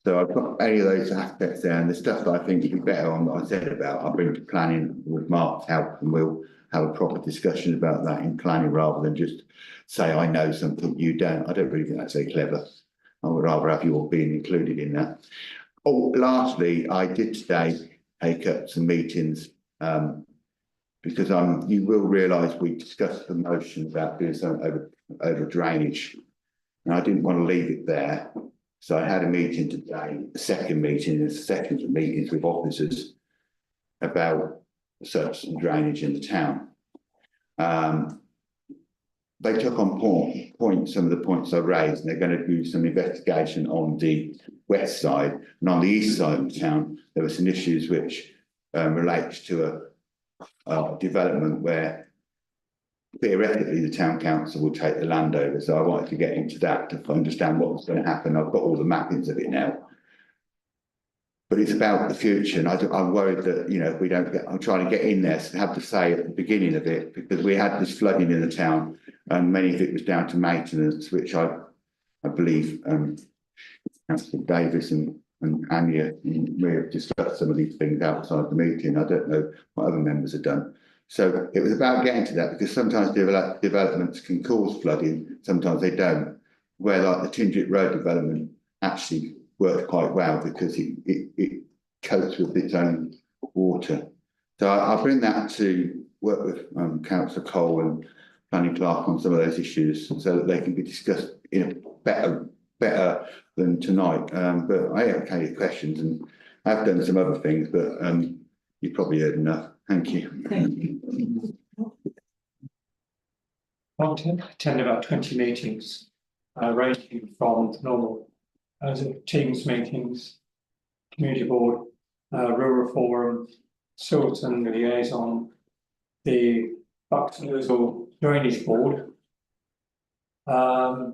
So I've got any of those aspects there, and the stuff that I think would be better on that I said about, I'll bring to planning with Mark's help, and we'll have a proper discussion about that in planning rather than just say, I know something you don't. I don't really think that's very clever. I would rather have you all being included in that. Oh, lastly, I did today take up some meetings because you will realise we discussed the motion about doing something over drainage, and I didn't want to leave it there. So I had a meeting today, a second meeting, and sections of meetings with officers about surface and drainage in the town. They took on point some of the points I raised, and they're going to do some investigation on the west side. And on the east side of the town, there were some issues which relates to a development where theoretically the town council will take the land over. So I wanted to get into that to understand what was going to happen. I've got all the mappings of it now. But it's about the future, and I'm worried that, you know, if we don't get, I'm trying to get in there to have to say at the beginning of it, because we had this flooding in the town, and many of it was down to maintenance, which I believe Councillor Davis and Anya may have discussed some of these things outside the meeting. I don't know what other members have done. So it was about getting to that, because sometimes developments can cause flooding, sometimes they don't. Where like the Tingit Road development actually worked quite well because it copes with its own water. So I'll bring that to work with Councillor Cole and Planning Clerk on some of those issues so that they can be discussed in a better than tonight. But I have plenty of questions, and I've done some other things, but you've probably heard enough. Thank you. I've attended about 20 meetings, ranging from normal Teams meetings, community board, rural forum, Silverton liaison, the Buckingham drainage board. I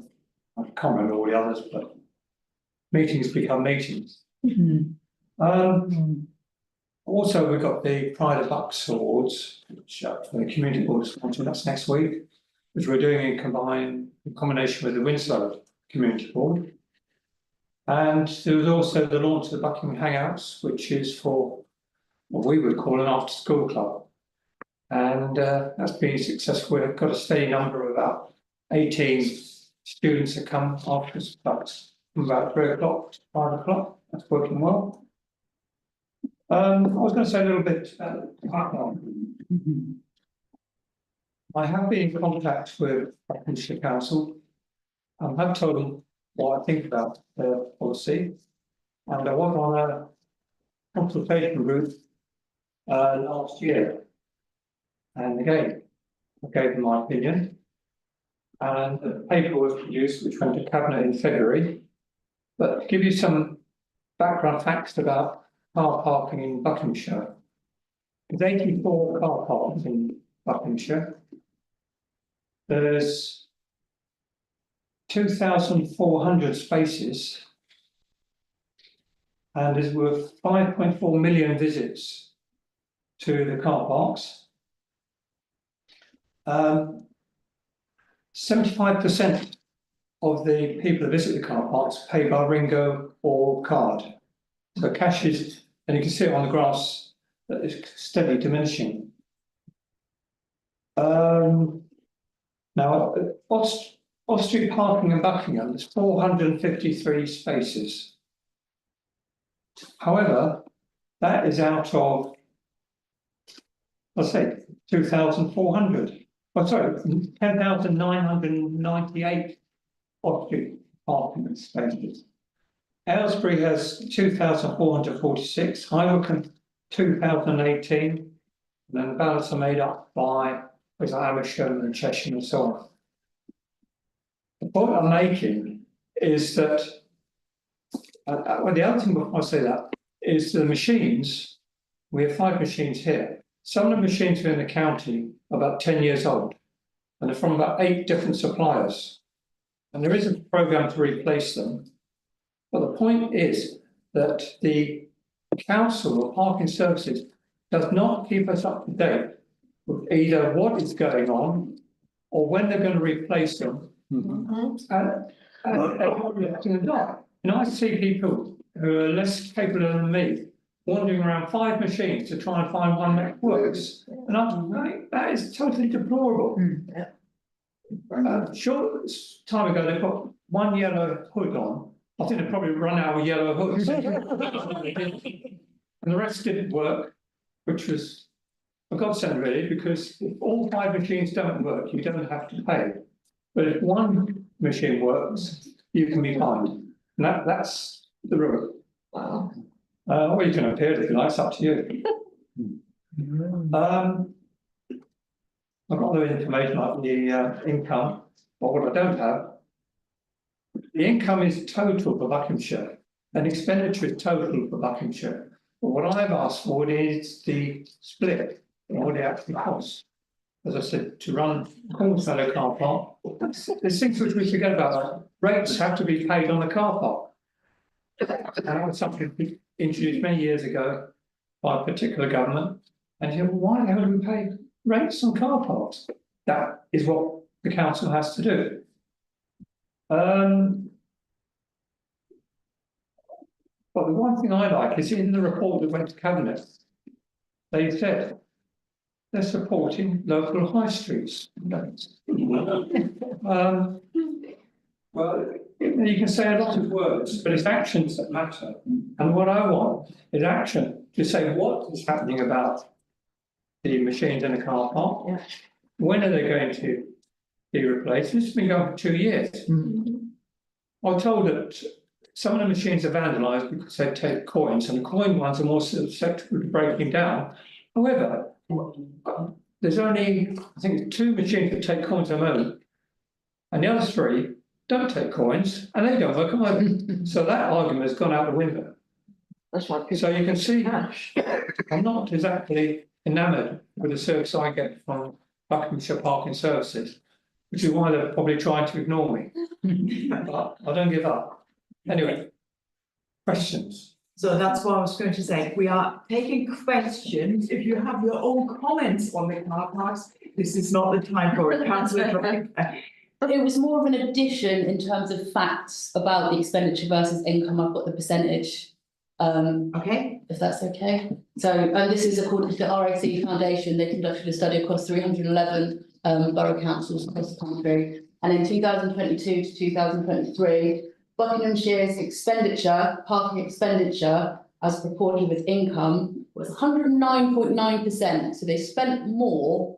can't remember all the others, but meetings become meetings. Also, we've got the Pride of Bucks Awards, which for the community board is launching. That's next week, which we're doing in combination with the Winslow Community Board. And there was also the launch of the Buckingham Hangouts, which is for what we would call an after-school club. And that's been successful. We've got a steady number of about 18 students that come after class from about 3 o'clock to 5 o'clock. That's working well. I was going to say a little bit about the pipeline. I have been in contact with Buckinghamshire Council. I have told them what I think about their policy, and I went on a consultation route last year, and again I gave them my opinion, and the paper was produced which went to Cabinet in February. But to give you some background facts about car parking in Buckinghamshire, there's 84 car parks in Buckinghamshire. There's 2,400 spaces, and there's worth 5.4 million visits to the car parks. 75% of the people that visit the car parks pay by Ringo or card. So cash is, and you can see it on the graphs, that is steadily diminishing. Now, off-street parking in Buckingham, there's 453 spaces. However, that is out of, let's say, 2,400. Oh, sorry, 10,998 off-street parking spaces. Aylesbury has 2,446, High Wycombe 2,018, and then the balance are made up by Amersham and Cheshire and so on. The point I'm making is that, well, the other thing before I say that is the machines. We have 5 machines here. Some of the machines are in the county are about 10 years old, and they're from about 8 different suppliers. And there is a programme to replace them. But the point is that the council or parking services does not keep us up to date with either what is going on or when they're going to replace them. And I see people who are less capable than me wandering around 5 machines to try and find one that works. And I'm like, that is totally deplorable. Short time ago, they put one yellow hood on. I think they probably run out of yellow hoods. And the rest didn't work, which was a godsend really, because if all 5 machines don't work, you don't have to pay. But if one machine works, you can be fined. And that's the rule. Wow. Or you can appeal if you like, it's up to you. I've got other information like the income, but what I don't have, the income is total for Buckinghamshire, and expenditure is total for Buckinghamshire. But what I've asked for is the split and what it actually costs. As I said, to run Cornfellow car park, there's things which we forget about. Like rates have to be paid on the car park. And that was something introduced many years ago by a particular government. And you say, well, why the hell do we pay rates on car parks? That is what the council has to do. But the one thing I like is in the report that went to Cabinet, they said they're supporting local high streets. Well, you can say a lot of words, but it's actions that matter. And what I want is action to say what is happening about the machines in the car park. Yeah. When are they going to be replaced? This has been going for 2 years. I'm told that some of the machines are vandalised because they take coins, and the coin ones are more susceptible to breaking down. However, there's only, I think, 2 machines that take coins at the moment, and the other 3 don't take coins, and they don't work either. So that argument has gone out the window. That's why people. So you can see, Cash. I'm not exactly enamoured with the service I get from Buckinghamshire Parking Services, which is why they're probably trying to ignore me. But I don't give up. Anyway, questions? So that's what I was going to say. We are taking questions. If you have your own comments on the car parks, this is not the time for it. Councillor. It was more of an addition in terms of facts about the expenditure versus income. I've got the percentage. Okay. If that's okay. So, and this is according to the RAC Foundation. They conducted a study across 311 borough councils across the country. And in 2022 to 2023, Buckinghamshire's expenditure, parking expenditure, as proportion with income, was 109.9%. So they spent more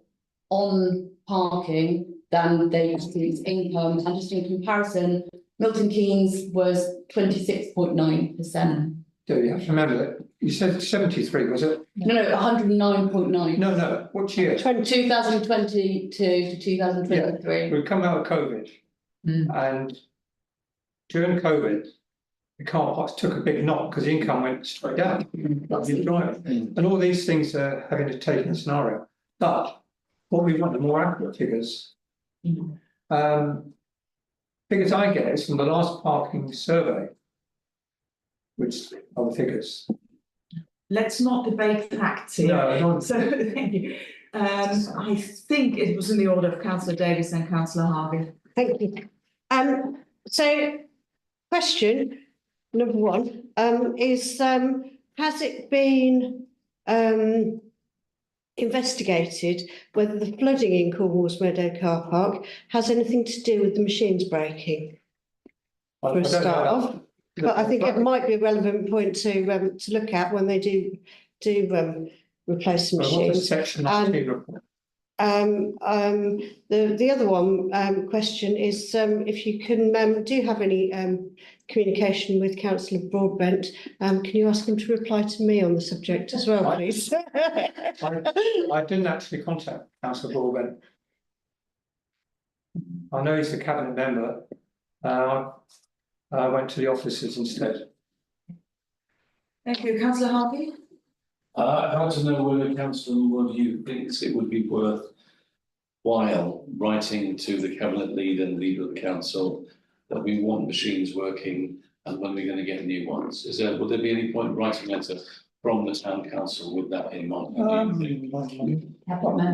on parking than they received income. And just in comparison, Milton Keynes was 26.9%. Do you have to remember that you said 73, was it? No, 109.9. No, what year? 2022 to 2023. We've come out of COVID, and during COVID, the car parks took a big knock because the income went straight down. And all these things are having to take in a scenario. But what we want are more accurate figures. Figures I get is from the last parking survey, which are the figures. Let's not debate facts here. No, So thank you. I think it was in the order of Councillor Davis and Councillor Harvey. Thank you. So question number 1 is has it been investigated whether the flooding in Cornwall's Meadow car park has anything to do with the machines breaking? For a start off. But I think it might be a relevant point to look at when they do replace the machines. The other one question is if you can do have any communication with Councillor Broadbent, can you ask him to reply to me on the subject as well, please? I didn't actually contact Councillor Broadbent. I know he's a cabinet member. I went to the offices instead. Thank you, Councillor Harvey. I'd like to know whether Councillor Wood, you thinks it would be worthwhile writing to the cabinet leader and leader of the council that we want machines working and when we're going to get new ones. Would there be any point writing a letter from the town council with that in mind?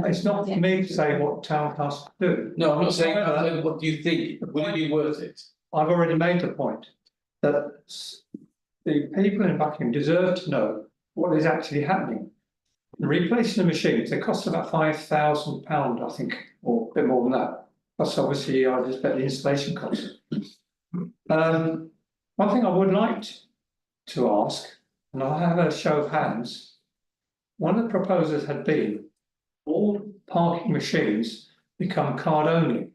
It's not for me to say what town council do. No, I'm not saying that. What do you think? Would it be worth it? I've already made the point that the people in Buckingham deserve to know what is actually happening. Replacing the machines, they cost about £5,000, I think, or a bit more than that. Plus, obviously, I just bet the installation cost. One thing I would like to ask, and I'll have a show of hands, one of the proposals had been all parking machines become card only.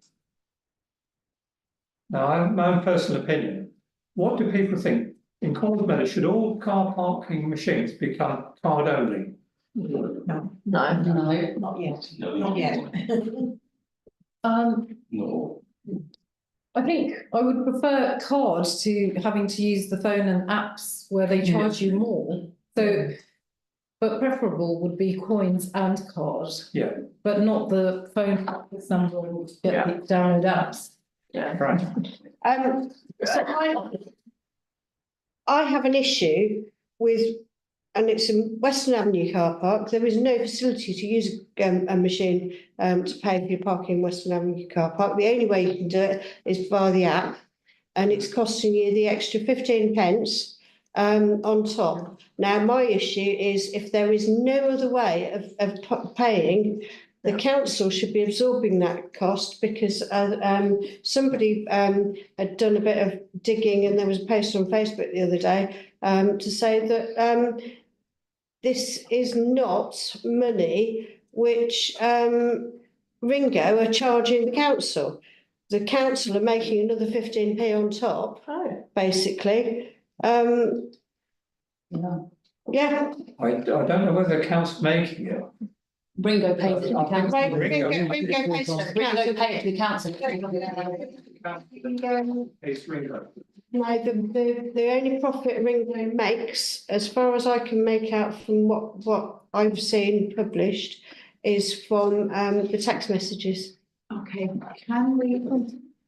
Now, I have my own personal opinion. What do people think? In Cornwall Meadow, should all car parking machines become card only? No. Not yet. No, Not yet. No. I think I would prefer card to having to use the phone and apps where they charge you more. So, but preferable would be coins and card. Yeah. But not the phone app with number and get the download apps. Yeah. Right. So I have an issue with, and it's in Western Avenue car park, there is no facility to use a machine to pay for your parking in Western Avenue car park. The only way you can do it is via the app, and it's costing you the extra 15 pence on top. Now, my issue is if there is no other way of paying, the council should be absorbing that cost because somebody had done a bit of digging and there was a post on Facebook the other day to say that this is not money which Ringo are charging the council. the council are making another 15p on top, basically. Yeah. I don't know whether the council's making it. Ringo pays it to the council. Ringo pays to the council. Ringo pay it to the council. It's Ringo. No, the only profit Ringo makes, as far as I can make out from what I've seen published, is from the text messages. Okay, can we,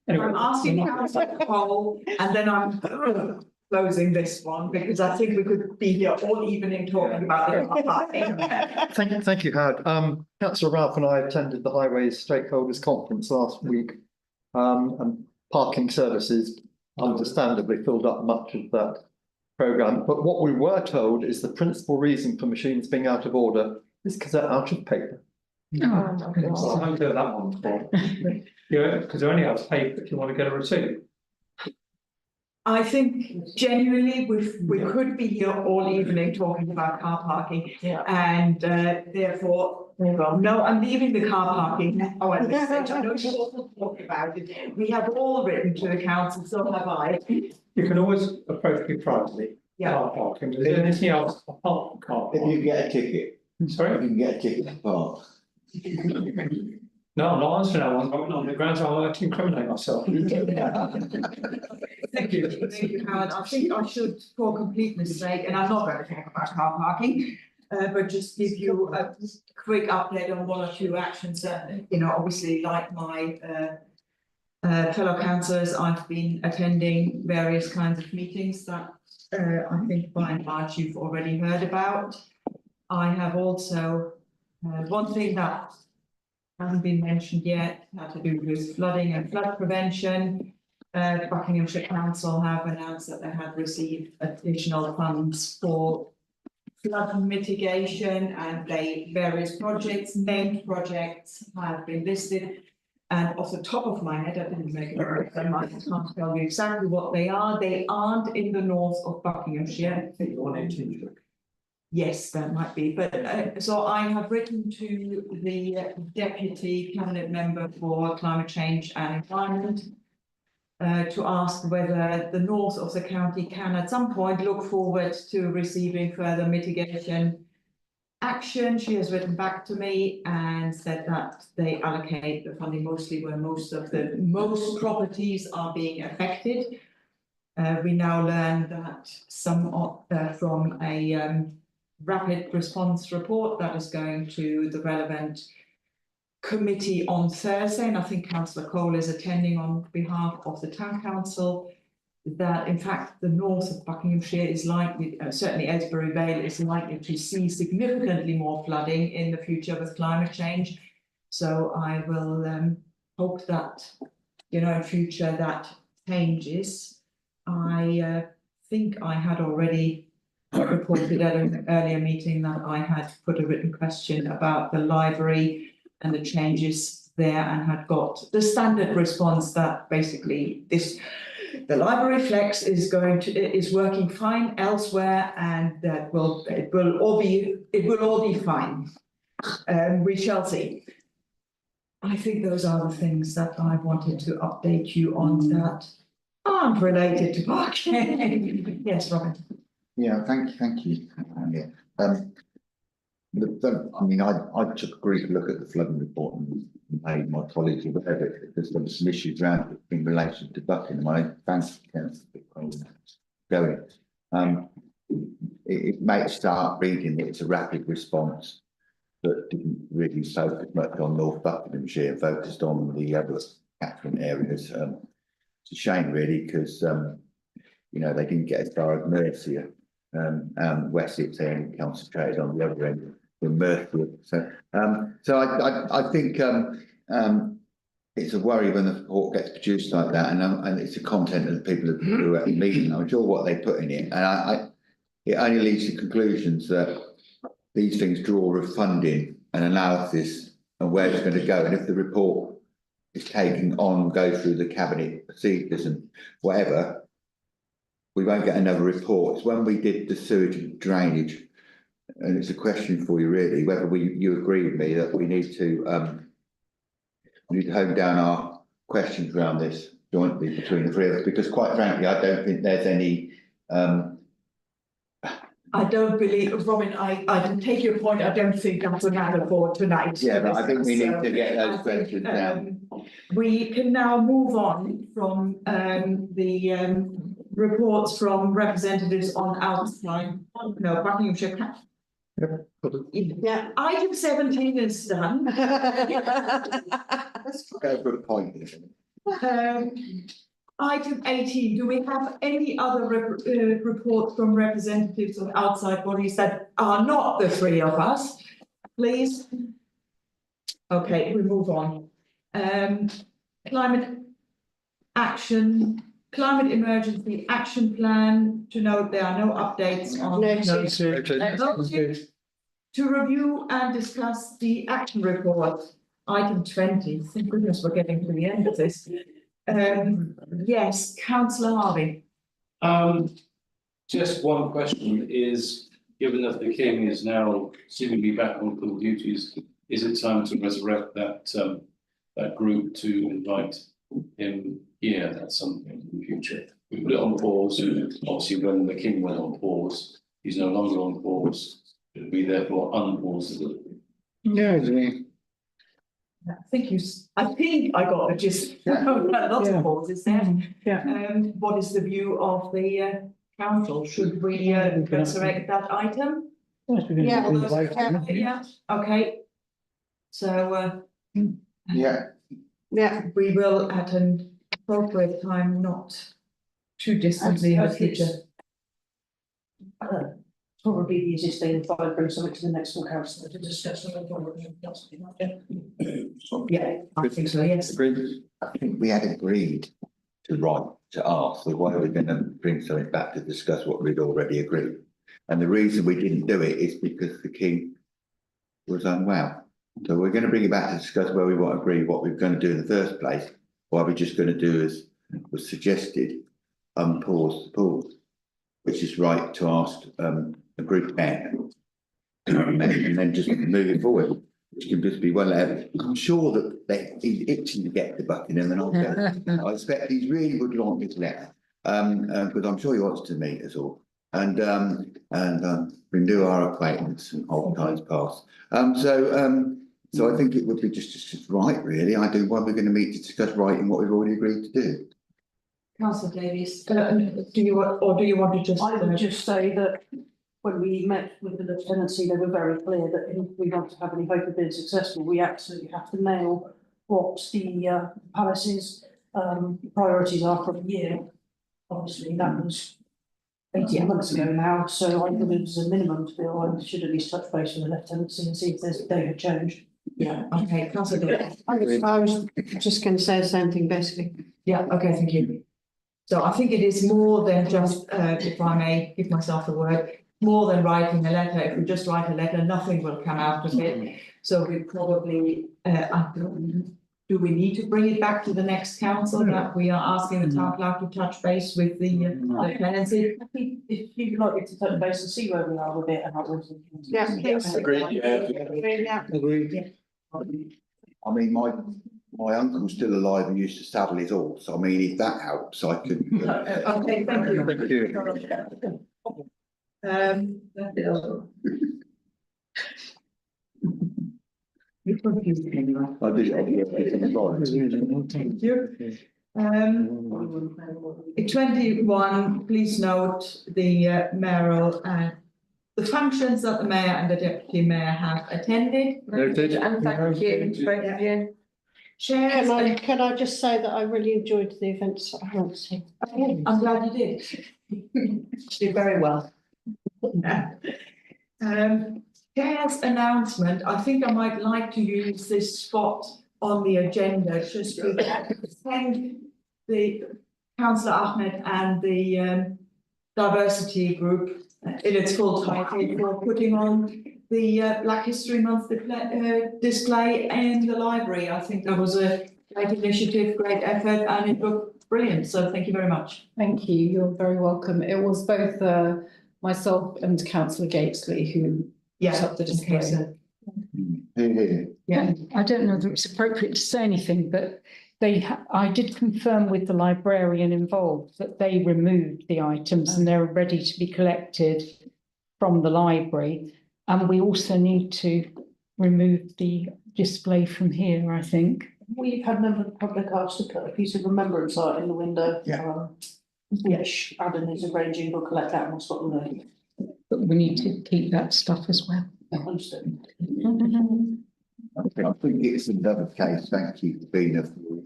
I'm asking council to poll, and then I'm closing this one, because I think we could be here all evening talking about it. Thank you, Howard. Councillor Ralph and I attended the Highways Stakeholders Conference last week. And parking services understandably filled up much of that programme. But what we were told is the principal reason for machines being out of order is because they're out of paper. I haven't heard that one before. Yeah, because they're only out of paper if you want to get a receipt. I think genuinely we could be here all evening talking about car parking. Yeah. And therefore, no, I'm leaving the car parking. Oh, at this stage, I know you all talk about it. We have all written to the council, so have I. You can always approach me privately. Yeah. Car parking. Is there anything else apart from car If parking? you get a ticket, Sorry? you can get a ticket to park. No, I'm not answering that one. I'm on the grounds I want to incriminate myself. Thank you, Howard. I think I should, for completeness sake, and I'm not going to talk about car parking, but just give you a quick update on one or two actions that, you know, obviously like my fellow councillors, I've been attending various kinds of meetings that I think by and large you've already heard about. I have also, one thing that hasn't been mentioned yet, had to do with flooding and flood prevention. Buckinghamshire Council have announced that they had received additional funds for flood mitigation, and various projects, named projects, have been listed. And off the top of my head, I didn't make it, I can't tell you exactly what they are. They aren't in the north of Buckinghamshire. Yes, that might be, but so I have written to the Deputy Cabinet Member for Climate Change and Environment to ask whether the north of the county can at some point look forward to receiving further mitigation action. She has written back to me and said that they allocate the funding mostly where most properties are being affected. We now learn that some from a rapid response report that is going to the relevant committee on Thursday, and I think Councillor Cole is attending on behalf of the Town Council, that in fact the north of Buckinghamshire is likely, certainly Aylesbury Vale is likely to see significantly more flooding in the future with climate change. So I will hope that, you know, in future that changes. I think I had already reported at an earlier meeting that I had put a written question about the library and the changes there, and had got the standard response that basically the library flex is working fine elsewhere, and that it will all be fine. We shall see. I think those are the things that I wanted to update you on that aren't related to parking. Yes, Robin. Yeah, thank you. Yeah. I mean, I took a brief look at the flooding report and made my colleagues aware of it, because there were some issues around it in relation to Buckingham. I fancy going. It may start reading that it's a rapid response, but didn't really focus much on North Buckinghamshire, focused on the other catchment areas. It's a shame, really, because you know, they didn't get as far as Mercia. Wessex and concentrated on the other end in Mercia. So I think it's a worry when the report gets produced like that, and it's the content of the people who are at the meeting. I'm sure what they put in it, and it only leads to conclusions that these things draw of funding and analysis and where it's going to go, and if the report is taken on, go through the cabinet procedures and whatever, we won't get another report. It's when we did the sewage and drainage, and it's a question for you really, whether you agree with me that we need to hone down questions around this jointly between the three of us, because quite frankly, I don't think there's any, I don't believe, Robin, I take your point, I don't think that's a matter for tonight. yeah, but I think we need So, to get I those think, questions down. We can now move on from the reports from representatives on outside, no, Buckinghamshire. Yeah. Item 17 is done. Let's go for a point. Item 18, do we have any other reports from representatives of outside bodies that are not the three of us? Please. Okay, we move on. Climate action, climate emergency action plan, to note there are no updates on. Noted. To review and discuss the action report, item 20, thank goodness we're getting to the end of this. Yes, councillor Harvey. Just one question is, given that the King is now seemingly back on full duties, is it time to resurrect that group to invite him here at some point in the future? We put it on pause, obviously when the King went on pause, he's no longer on pause, it'll be therefore unpaused. Yeah, I think I got the gist. Lots of pauses there. Yeah. What is the view of the council? Should we resurrect that item? Yeah, okay. So Yeah. we will at an appropriate time, not too distantly in the future. Probably the easiest thing if I bring something to the next full council to discuss. Yeah, I think so, yes. I think we had agreed to write, to ask, so why are we going to bring something back to discuss what we'd already agreed? And the reason we didn't do it is because the King was unwell. So we're going to bring it back to discuss where we want to agree what we're going to do in the first place. Why we're just going to do as was suggested, unpause the pause, which is right to ask a group mayor and then just move it forward, which can just be well. I'm sure that he's itching to get to Buckingham, and I expect he really would like me to let, because I'm sure he wants to meet us all and renew our acquaintance and old times past. So I think it would be just right, really. I do. When we're going to meet to discuss writing what we've already agreed to do. Councillor Davies, do you want to just? I would just say that when we met with the lieutenancy, they were very clear that if we want to have any hope of being successful, we absolutely have to nail what the palace's priorities are for the year. Obviously, that was 18 months ago now, so I think it was a minimum to feel I should at least touch base with the lieutenancy and see if they had changed. Yeah, okay, councillor Davies. I was just going to say the same thing, basically. Yeah, okay, thank you. So I think it is more than just, if I may give myself the word, more than writing a letter. If we just write a letter, nothing will come out of it. So we probably, do we need to bring it back to the next council that we are asking the town clerk to touch base with the tenancy? I think if you'd like it to touch base and see where we are with it and how we're. Yeah, please. Agreed. Agreed. I mean, my uncle's still alive and used to saddle his horse. I mean, if that helps, I could. Okay, thank you. Thank you. You confused me anyway. I Thank you. 21, please note the mayoral the functions that the mayor and the deputy mayor have attended. Noted. And thank you. Chairs. Can I just say that I really enjoyed the events at Hampstead? I'm glad you did. Did very well. Chair's announcement, I think I might like to use this spot on the agenda just to thank the Councillor Ahmed and the diversity group in its full title for putting on the Black History Month display in the library. I think that was a great initiative, great effort, and it looked brilliant. So thank you very much. Thank you. You're very welcome. It was both myself and Councillor Gatesley who put up the display. Yeah, I don't know whether it's appropriate to say anything, but I did confirm with the librarian involved that they removed the items and they're ready to be collected from the library. And we also need to remove the display from here, I think. We've had members of the public asked to put a piece of remembrance art in the window. Yeah. Which Adam is arranging, we'll collect that and we'll stop them there. But we need to keep that stuff as well. Understood. I think it's another case, thank you for being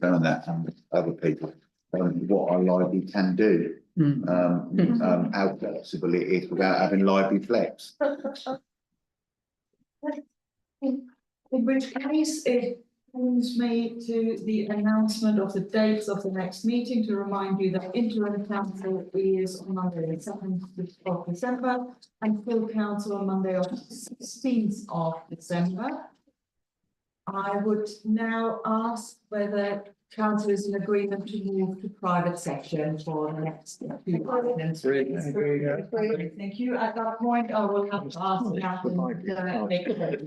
done that and other people, what our library can do. How flexible it is without having library flex. In which case, it brings me to the announcement of the dates of the next meeting to remind you that interim council is on Monday the 7th of December and full council on Monday of 16th of December. I would now ask whether council is in agreement to move to private section for the next 2 items. Thank you. At that point, I will have to ask Catherine to make a vote.